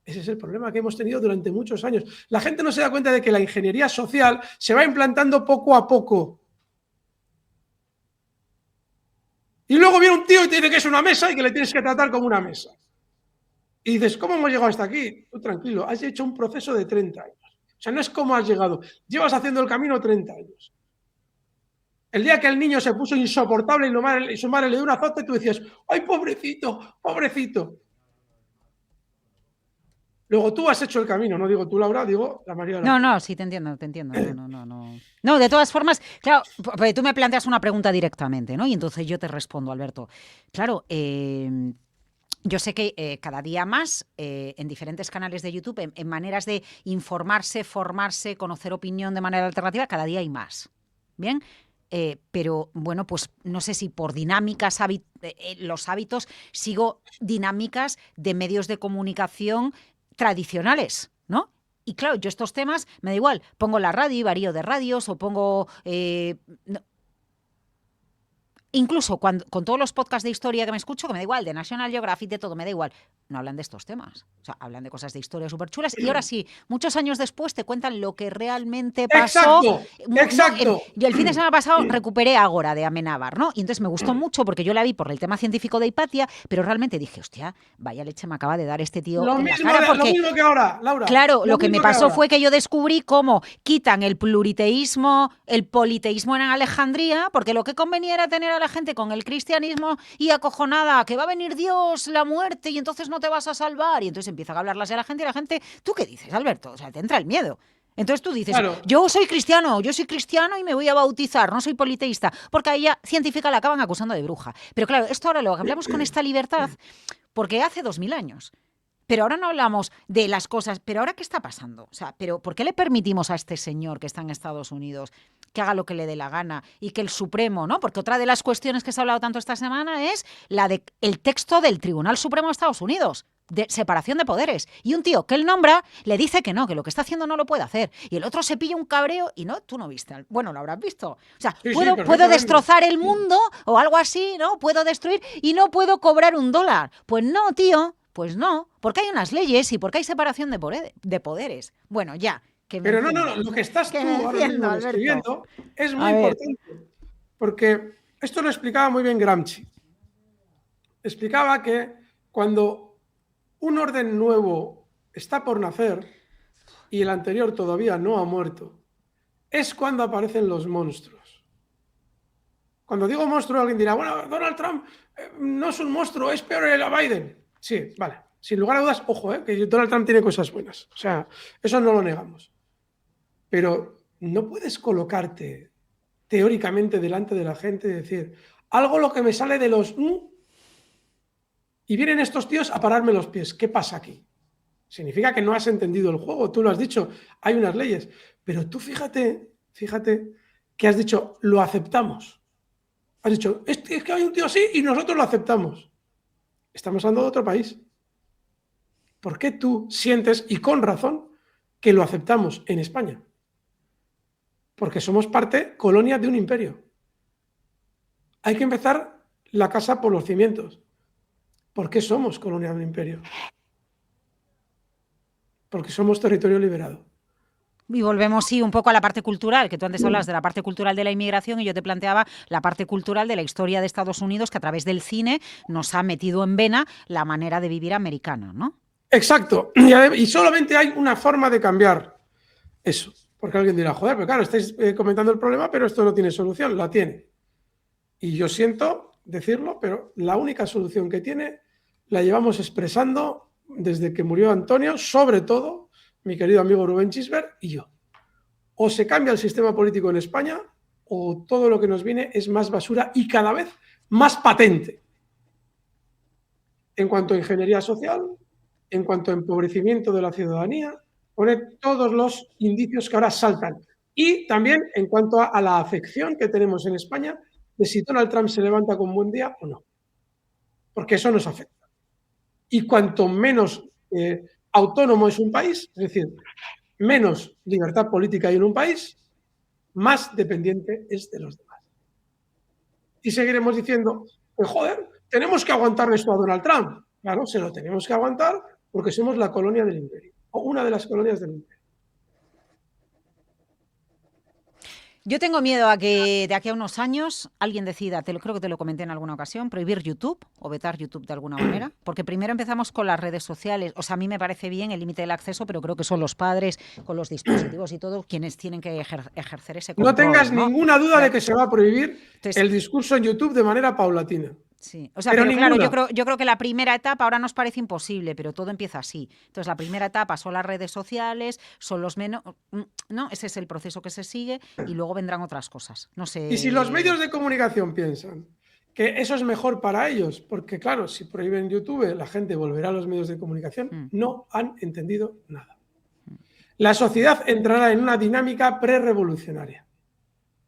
Ese es el problema que hemos tenido durante muchos años. La gente no se da cuenta de que la ingeniería social se va implantando poco a poco. Y luego viene un tío y te dice que es una mesa y que le tienes que tratar como una mesa. Y dices, ¿cómo hemos llegado hasta aquí? Tú tranquilo, has hecho un proceso de 30 años. O sea, no es cómo has llegado. Llevas haciendo el camino 30 años. El día que el niño se puso insoportable y su madre le dio un azote, tú decías, ¡ay, pobrecito, pobrecito! Luego tú has hecho el camino, no digo tú, Laura, digo la María de la... No, sí, te entiendo. No. No, de todas formas, claro, tú me planteas una pregunta directamente, ¿no? Y entonces yo te respondo, Alberto. Claro, yo sé que cada día más en diferentes canales de YouTube, en maneras de informarse, formarse, conocer opinión de manera alternativa, cada día hay más. ¿Bien? Pero bueno, pues no sé si por dinámicas, los hábitos, sigo dinámicas de medios de comunicación tradicionales, ¿no? Y claro, yo estos temas me da igual, pongo la radio y varío de radios o pongo... Incluso con todos los podcasts de historia que me escucho, que me da igual, de National Geographic, de todo, me da igual, no hablan de estos temas. O sea, hablan de cosas de historia súper chulas. Y ahora sí, muchos años después te cuentan lo que realmente pasó. Exacto. Yo el fin de semana pasado recuperé Ágora de Amenábar, ¿no? Y entonces me gustó mucho porque yo la vi por el tema científico de Hipatia, pero realmente dije, hostia, vaya leche me acaba de dar este tío Lo en mismo, la cara. Porque, lo mismo que ahora, Laura. Claro, lo que me pasó fue que yo descubrí cómo quitan el pluriteísmo, el politeísmo en Alejandría, porque lo que convenía era tener a la gente con el cristianismo y acojonada, que va a venir Dios, la muerte, y entonces no te vas a salvar. Y entonces empiezan a hablarlas a la gente y la gente, ¿tú qué dices, Alberto? O sea, te entra el miedo. Entonces tú dices, claro, yo soy cristiano y me voy a bautizar, no soy politeísta, porque a ella científica la acaban acusando de bruja. Pero claro, esto ahora lo hablamos con esta libertad porque hace 2000 años. Pero ahora no hablamos de las cosas. ¿Pero ahora qué está pasando? O sea, ¿pero por qué le permitimos a este señor que está en Estados Unidos que haga lo que le dé la gana y que el Supremo, ¿no? Porque otra de las cuestiones que se ha hablado tanto esta semana es la de el texto del Tribunal Supremo de Estados Unidos, de separación de poderes. Y un tío que él nombra le dice que no, que lo que está haciendo no lo puede hacer. Y el otro se pilla un cabreo y no, tú no viste. Bueno, lo habrás visto. O sea, sí, puedo destrozar el mundo o algo así, ¿no? Puedo destruir y no puedo cobrar $1. Pues no, tío. Pues no, porque hay unas leyes y porque hay separación de poderes. Bueno, ya. Pero no, lo que estás tú ahora mismo escribiendo es muy importante. Porque esto lo explicaba muy bien Gramsci. Explicaba que cuando un orden nuevo está por nacer y el anterior todavía no ha muerto, es cuando aparecen los monstruos. Cuando digo monstruo, alguien dirá, bueno, Donald Trump no es un monstruo, es peor el Biden. Sí, vale. Sin lugar a dudas, ojo, que Donald Trump tiene cosas buenas. O sea, eso no lo negamos. Pero no puedes colocarte teóricamente delante de la gente y decir, algo lo que me sale de los... y vienen estos tíos a pararme los pies. ¿Qué pasa aquí? Significa que no has entendido el juego. Tú lo has dicho, hay unas leyes. Pero tú fíjate que has dicho, lo aceptamos. Has dicho, es que hay un tío así y nosotros lo aceptamos. Estamos hablando de otro país. ¿Por qué tú sientes, y con razón, que lo aceptamos en España? Porque somos parte, colonia de un imperio. Hay que empezar la casa por los cimientos. ¿Por qué somos colonia de un imperio? Porque somos territorio liberado. Y volvemos, sí, un poco a la parte cultural, que tú antes hablas de la parte cultural de la inmigración y yo te planteaba la parte cultural de la historia de Estados Unidos, que a través del cine nos ha metido en vena la manera de vivir americana, ¿no? Exacto. Y solamente hay una forma de cambiar eso. Porque alguien dirá, joder, pero claro, estáis comentando el problema, pero esto no tiene solución. La tiene. Y yo siento decirlo, pero la única solución que tiene la llevamos expresando desde que murió Antonio, sobre todo mi querido amigo Rubén Chisberg y yo. O se cambia el sistema político en España o todo lo que nos viene es más basura y cada vez más patente. En cuanto a ingeniería social, en cuanto a empobrecimiento de la ciudadanía, pone todos los indicios que ahora saltan. Y también en cuanto a la afección que tenemos en España de si Donald Trump se levanta con buen día o no. Porque eso nos afecta. Y cuanto menos autónomo es un país, es decir, menos libertad política hay en un país, más dependiente es de los demás. y seguiremos diciendo, pues joder, tenemos que aguantar esto a Donald Trump. Claro, se lo tenemos que aguantar porque somos la colonia del imperio, o una de las colonias del imperio. Yo tengo miedo a que de aquí a unos años alguien decida, creo que te lo comenté en alguna ocasión, prohibir YouTube o vetar YouTube de alguna manera, porque primero empezamos con las redes sociales. O sea, a mí me parece bien el límite del acceso, pero creo que son los padres con los dispositivos y todo quienes tienen que ejercer ese control. No tengas ninguna duda de que se va a prohibir el discurso en YouTube de manera paulatina. Sí, o sea, pero claro, yo creo que la primera etapa ahora nos parece imposible, pero todo empieza así. Entonces, la primera etapa son las redes sociales, son los menos, ¿no? Ese es el proceso que se sigue y luego vendrán otras cosas. No sé. Y si los medios de comunicación piensan que eso es mejor para ellos, porque claro, si prohíben YouTube, la gente volverá a los medios de comunicación, no han entendido nada. La sociedad entrará en una dinámica prerrevolucionaria.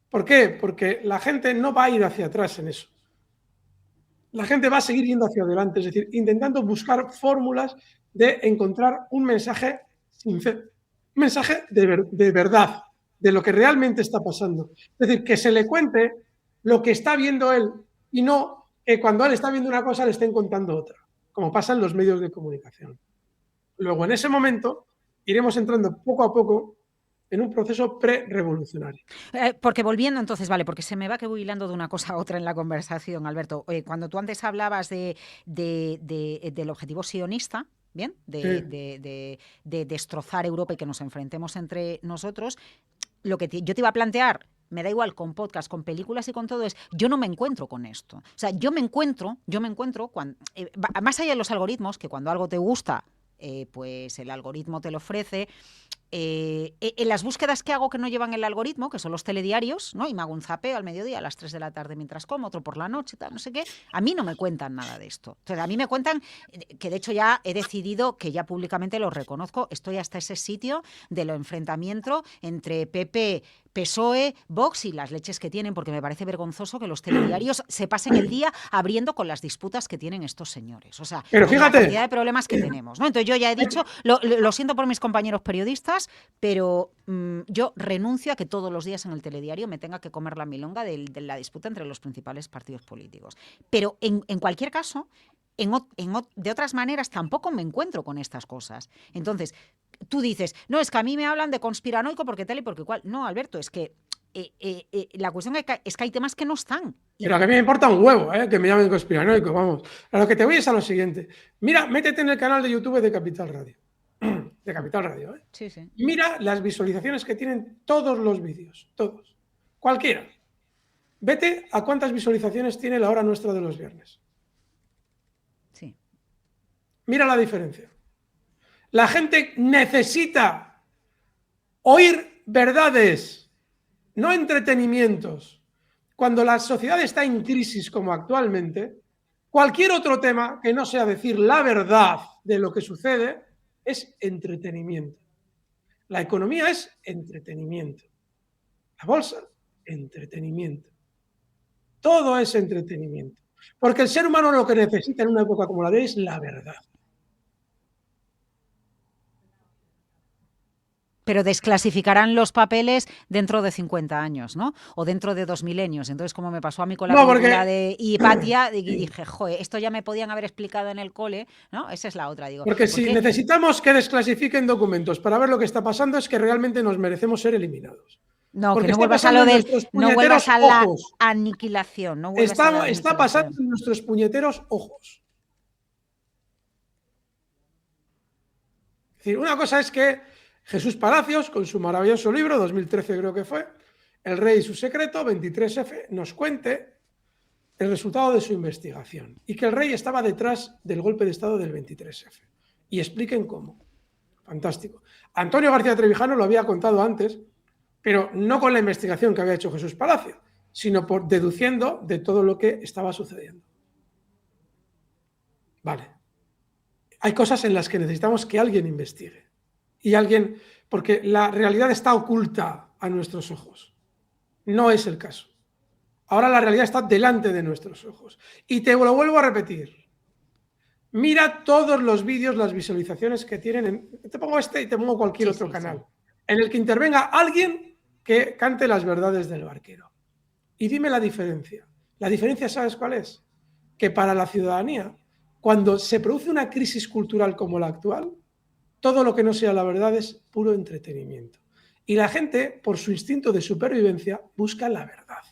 ¿Por qué? Porque la gente no va a ir hacia atrás en eso. La gente va a seguir yendo hacia adelante, es decir, intentando buscar fórmulas de encontrar un mensaje sincero, un mensaje de verdad, de lo que realmente está pasando. Es decir, que se le cuente lo que está viendo él y no que cuando él está viendo una cosa le estén contando otra, como pasa en los medios de comunicación. Luego, en ese momento, iremos entrando poco a poco en un proceso pre-revolucionario. Porque volviendo entonces, vale, porque se me va que voy hilando de una cosa a otra en la conversación, Alberto. Cuando tú antes hablabas del objetivo sionista, ¿bien? De destrozar Europa y que nos enfrentemos entre nosotros, lo que yo te iba a plantear, me da igual con podcast, con películas y con todo, es yo no me encuentro con esto. O sea, yo me encuentro cuando, más allá de los algoritmos, que cuando algo te gusta, pues el algoritmo te lo ofrece. En las búsquedas que hago que no llevan el algoritmo, que son los telediarios, ¿no? Y me hago un zapeo al mediodía, a las 3 de la tarde mientras como, otro por la noche, tal, no sé qué, a mí no me cuentan nada de esto. Entonces, a mí me cuentan, que de hecho ya he decidido, que ya públicamente lo reconozco, estoy hasta ese sitio de lo enfrentamiento entre PP, PSOE, Vox y las leches que tienen, porque me parece vergonzoso que los telediarios se pasen el día abriendo con las disputas que tienen estos señores. O sea, pero fíjate, la cantidad de problemas que tenemos, ¿no? Entonces yo ya he dicho, lo siento por mis compañeros periodistas, pero yo renuncio a que todos los días en el telediario me tenga que comer la milonga de la disputa entre los principales partidos políticos. Pero en cualquier caso, de otras maneras tampoco me encuentro con estas cosas. Entonces, tú dices, no, es que a mí me hablan de conspiranoico porque tal y porque cual. No, Alberto, es que la cuestión es que hay temas que no están. Pero a mí me importa un huevo, que me llamen conspiranoico, vamos. A lo que te voy es a lo siguiente. Mira, métete en el canal de YouTube de Capital Radio. De Capital Radio, ¿eh? Sí, sí. Mira las visualizaciones que tienen todos los vídeos, todos. Cualquiera. Vete a cuántas visualizaciones tiene la hora nuestra de los viernes. Sí. Mira la diferencia. La gente necesita oír verdades, no entretenimientos. Cuando la sociedad está en crisis como actualmente, cualquier otro tema que no sea decir la verdad de lo que sucede es entretenimiento. La economía es entretenimiento. La bolsa, entretenimiento. Todo es entretenimiento. Porque el ser humano lo que necesita en una época como la de hoy es la verdad. Pero desclasificarán los papeles dentro de 50 años, ¿no? O dentro de 2 milenios. Entonces, como me pasó a mí con la película de Hipatia, y dije, joder, esto ya me podían haber explicado en el cole, ¿no? Esa es la otra, digo. Porque si necesitamos que desclasifiquen documentos para ver lo que está pasando, es que realmente nos merecemos ser eliminados. No, porque que no vuelvas a lo del, no vuelvas a la aniquilación. No está pasando en nuestros puñeteros ojos. Es decir, una cosa es que Jesús Palacios, con su maravilloso libro, 2013 creo que fue, El rey y su secreto, 23F, nos cuente el resultado de su investigación y que el rey estaba detrás del golpe de estado del 23F. Y expliquen cómo. Fantástico. Antonio García Trevijano lo había contado antes, pero no con la investigación que había hecho Jesús Palacios, sino por deduciendo de todo lo que estaba sucediendo. Vale. Hay cosas en las que necesitamos que alguien investigue. Y alguien, porque la realidad está oculta a nuestros ojos. No es el caso. Ahora la realidad está delante de nuestros ojos. Y te lo vuelvo a repetir. Mira todos los vídeos, las visualizaciones que tienen. Te pongo este y te pongo cualquier otro canal. En el que intervenga alguien que cante las verdades del barquero. Y dime la diferencia. La diferencia, ¿sabes cuál es? Que para la ciudadanía, cuando se produce una crisis cultural como la actual, todo lo que no sea la verdad es puro entretenimiento. Y la gente, por su instinto de supervivencia, busca la verdad.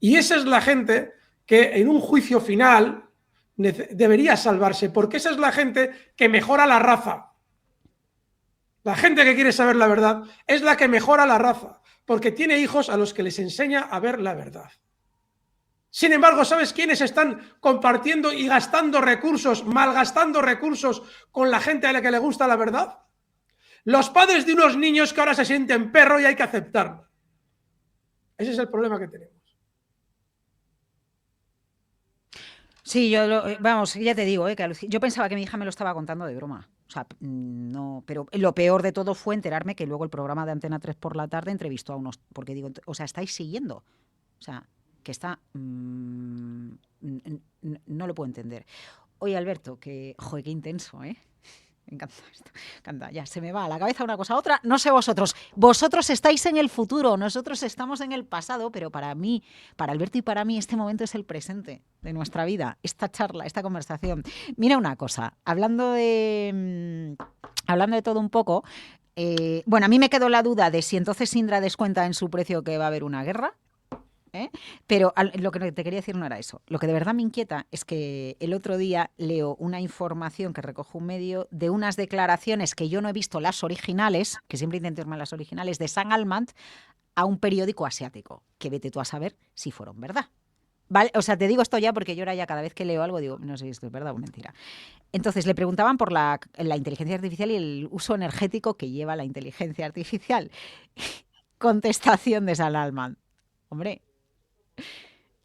Y esa es la gente que en un juicio final debería salvarse, porque esa es la gente que mejora la raza. La gente que quiere saber la verdad es la que mejora la raza, porque tiene hijos a los que les enseña a ver la verdad. Sin embargo, ¿sabes quiénes están compartiendo y gastando recursos, malgastando recursos con la gente a la que le gusta la verdad? Los padres de unos niños que ahora se sienten perro y hay que aceptarlo. Ese es el problema que tenemos. Sí, vamos, ya te digo, que yo pensaba que mi hija me lo estaba contando de broma. O sea, no, pero lo peor de todo fue enterarme que luego el programa de Antena 3 por la tarde entrevistó a unos, porque digo, o sea, estáis siguiendo. O sea, que está, no lo puedo entender. Oye, Alberto, que, joder, qué intenso, ¿eh? Me encanta esto. Me encanta. Ya se me va a la cabeza una cosa a otra. No sé vosotros. Vosotros estáis en el futuro, nosotros estamos en el pasado, pero para mí, para Alberto y para mí, este momento es el presente de nuestra vida. Esta charla, esta conversación. Mira una cosa, hablando de todo un poco, bueno, a mí me quedó la duda de si entonces Indra descuenta en su precio que va a haber una guerra. Pero lo que te quería decir no era eso. Lo que de verdad me inquieta es que el otro día leo una información que recoge un medio de unas declaraciones que yo no he visto las originales, que siempre intento irme a las originales, de Sam Altman a un periódico asiático, que vete tú a saber si fueron verdad. ¿Vale? O sea, te digo esto ya porque yo ahora ya cada vez que leo algo digo, no sé si esto es verdad o mentira. Entonces le preguntaban por la inteligencia artificial y el uso energético que lleva la inteligencia artificial. Contestación de Sam Altman. Hombre,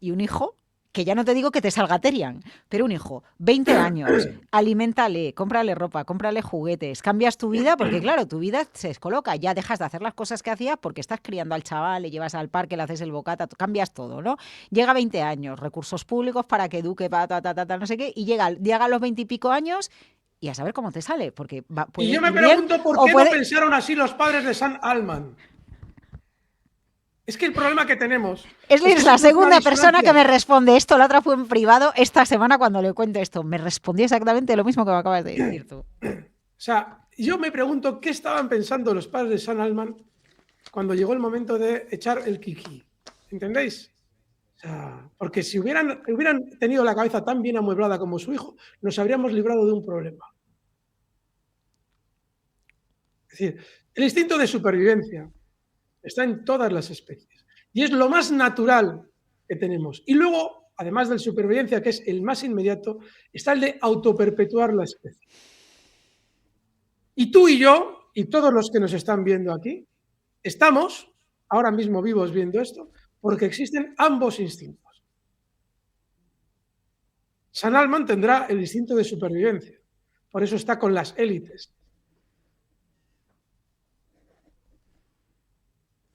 y un hijo, que ya no te digo que te salga Terian, pero un hijo, 20 años, aliméntale, cómprale ropa, cómprale juguetes, cambias tu vida porque claro, tu vida se descoloca, ya dejas de hacer las cosas que hacías porque estás criando al chaval, le llevas al parque, le haces el bocata, cambias todo, ¿no? Llega a 20 años, recursos públicos para que eduque, no sé qué, y llega a los 20 y pico años y a saber cómo te sale, porque Y puede yo me ir bien pregunto por o qué no puede... pensaron así los padres de Sam Altman. Es que el problema que tenemos Es que la es nuestra segunda persona que disonancia. me responde esto. La otra fue en privado esta semana cuando le cuento esto. Me respondió exactamente lo mismo que me acabas de decir tú. O sea, yo me pregunto qué estaban pensando los padres de Sam Altman cuando llegó el momento de echar el kiki. ¿Entendéis? O sea, porque si hubieran tenido la cabeza tan bien amueblada como su hijo, nos habríamos librado de un problema. Es decir, el instinto de supervivencia está en todas las especies y es lo más natural que tenemos. Y luego, además de la supervivencia, que es el más inmediato, está el de autoperpetuar la especie. Y tú y yo, y todos los que nos están viendo aquí, estamos ahora mismo vivos viendo esto porque existen ambos instintos. Sam Altman tendrá el instinto de supervivencia, por eso está con las élites.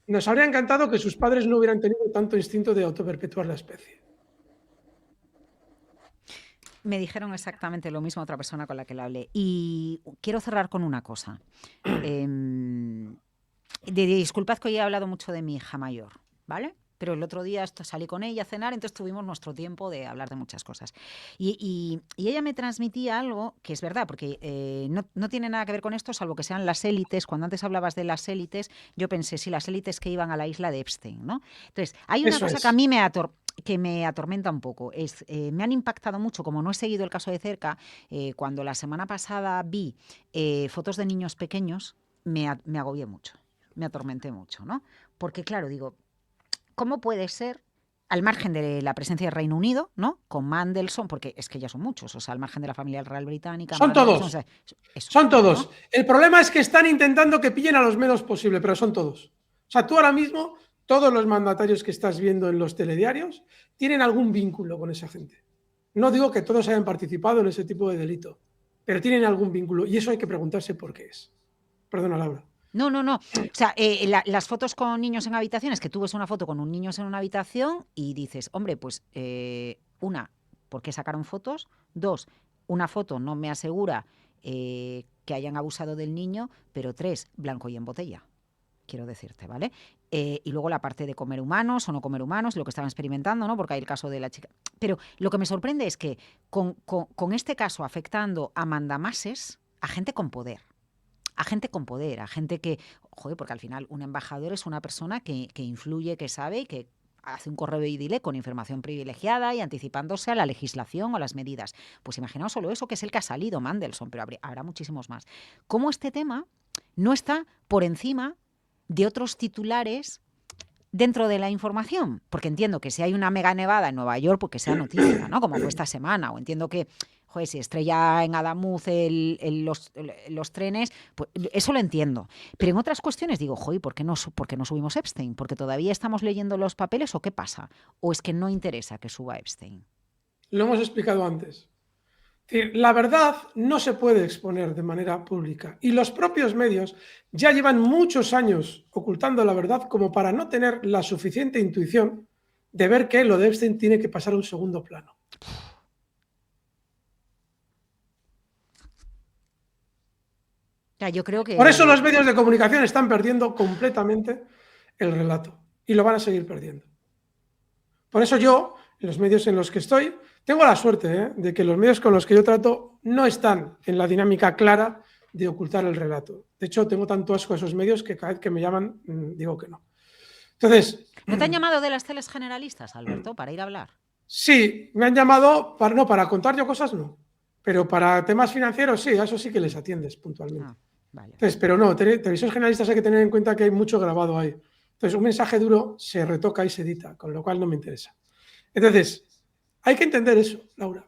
Nos habría encantado que sus padres no hubieran tenido tanto instinto de autoperpetuar la especie. Me dijeron exactamente lo mismo a otra persona con la que le hablé. Y quiero cerrar con una cosa. Disculpad que hoy he hablado mucho de mi hija mayor, ¿vale? Pero el otro día salí con ella a cenar, entonces tuvimos nuestro tiempo de hablar de muchas cosas. Y ella me transmitía algo que es verdad, porque no tiene nada que ver con esto, salvo que sean las élites. Cuando antes hablabas de las élites, yo pensé, sí, las élites que iban a la isla de Epstein, ¿no? Entonces, hay una cosa que a mí me atormenta un poco. Me han impactado mucho, como no he seguido el caso de cerca, cuando la semana pasada vi fotos de niños pequeños, me agobié mucho, me atormenté mucho, ¿no? Porque claro, digo, ¿cómo puede ser, al margen de la presencia del Reino Unido, ¿no? Con Mandelson, porque es que ya son muchos, o sea, al margen de la familia real británica, Son Mandelson, todos. o sea, eso, Son todos. ¿no? El problema es que están intentando que pillen a los menos posible, pero son todos. O sea, tú ahora mismo, todos los mandatarios que estás viendo en los telediarios tienen algún vínculo con esa gente. No digo que todos hayan participado en ese tipo de delito, pero tienen algún vínculo y eso hay que preguntarse por qué es. Perdona, Laura. No. O sea, las fotos con niños en habitaciones, que tú ves una foto con un niño en una habitación y dices, hombre, pues una, ¿por qué sacaron fotos? Dos, una foto no me asegura que hayan abusado del niño, pero tres, blanco y en botella, quiero decirte, ¿vale? Y luego la parte de comer humanos o no comer humanos, lo que estaban experimentando, ¿no? Porque hay el caso de la chica. Pero lo que me sorprende es que con este caso afectando a mandamases, a gente con poder. A gente con poder, a gente que, joder, porque al final un embajador es una persona que influye, que sabe y que hace un correo y dile con información privilegiada y anticipándose a la legislación o a las medidas. Pues imaginaos solo eso, que es el que ha salido, Mandelson, pero habrá muchísimos más. ¿Cómo este tema no está por encima de otros titulares dentro de la información? Porque entiendo que si hay una mega nevada en Nueva York, pues que sea noticia, ¿no? Como fue esta semana. O entiendo que, joder, si estrella en Adamuz los trenes, pues eso lo entiendo. Pero en otras cuestiones digo, joder, ¿por qué no subimos Epstein? ¿Porque todavía estamos leyendo los papeles o qué pasa? ¿O es que no interesa que suba Epstein? Lo hemos explicado antes. La verdad no se puede exponer de manera pública y los propios medios ya llevan muchos años ocultando la verdad como para no tener la suficiente intuición de ver que lo de Epstein tiene que pasar a un segundo plano. Ya, yo creo que... Por eso los medios de comunicación están perdiendo completamente el relato y lo van a seguir perdiendo. Por eso yo, en los medios en los que estoy, tengo la suerte de que los medios con los que yo trato no están en la dinámica clara de ocultar el relato. De hecho, tengo tanto asco a esos medios que cada vez que me llaman digo que no. Entonces... ¿No te han llamado de las teles generalistas, Alberto, para ir a hablar? Sí, me han llamado, para contar yo cosas no, pero para temas financieros sí, a eso sí que les atiendes puntualmente. Vale. Entonces, pero no, televisiones generalistas hay que tener en cuenta que hay mucho grabado ahí. Entonces, un mensaje duro se retoca y se edita, con lo cual no me interesa. Entonces, hay que entender eso, Laura.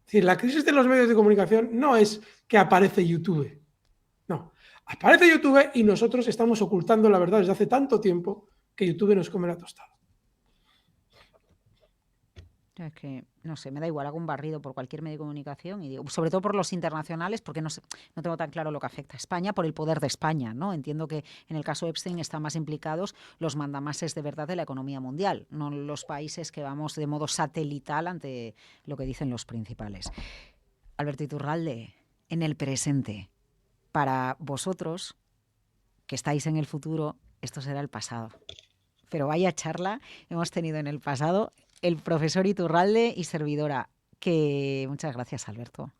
Es decir, la crisis de los medios de comunicación no es que aparece YouTube. No, aparece YouTube y nosotros estamos ocultando la verdad desde hace tanto tiempo que YouTube nos come la tostada. Es que, no sé, me da igual, hago un barrido por cualquier medio de comunicación y digo, sobre todo por los internacionales, porque no tengo tan claro lo que afecta a España por el poder de España, ¿no? Entiendo que en el caso Epstein están más implicados los mandamases de verdad de la economía mundial, no los países que vamos de modo satelital ante lo que dicen los principales. Alberto Iturralde, en el presente, para vosotros, que estáis en el futuro, esto será el pasado. Pero vaya charla hemos tenido en el pasado el profesor Iturralde y servidora. Que muchas gracias, Alberto.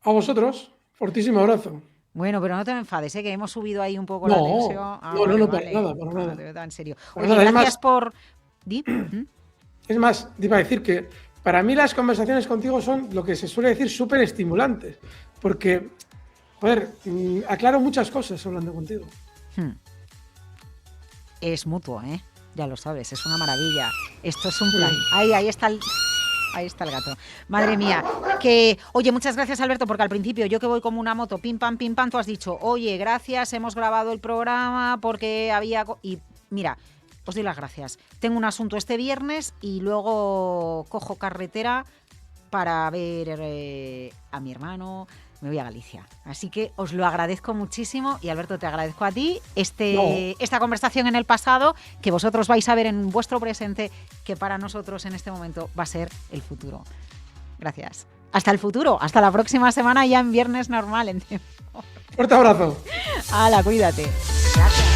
A vosotros, fortísimo abrazo. Bueno, pero no te enfades, que hemos subido ahí un poco la tensión. No, para nada. Te veo en serio. Oye, gracias más, por... Es más, te iba a decir que para mí las conversaciones contigo son lo que se suele decir súper estimulantes, porque, joder, aclaro muchas cosas hablando contigo. Es mutuo, ya lo sabes, es una maravilla. Esto es un plan. Ahí está el gato. Madre mía. Que, oye, muchas gracias, Alberto, porque al principio yo que voy como una moto, pim, pam, tú has dicho, oye, gracias, hemos grabado el programa porque había... Y mira, os doy las gracias. Tengo un asunto este viernes y luego cojo carretera para ver a mi hermano. Me voy a Galicia. Así que os lo agradezco muchísimo y Alberto, te agradezco a ti esta conversación en el pasado que vosotros vais a ver en vuestro presente, que para nosotros en este momento va a ser el futuro. Gracias. Hasta el futuro, hasta la próxima semana ya en viernes normal en tiempo. Fuerte abrazo. Hala, cuídate. Gracias.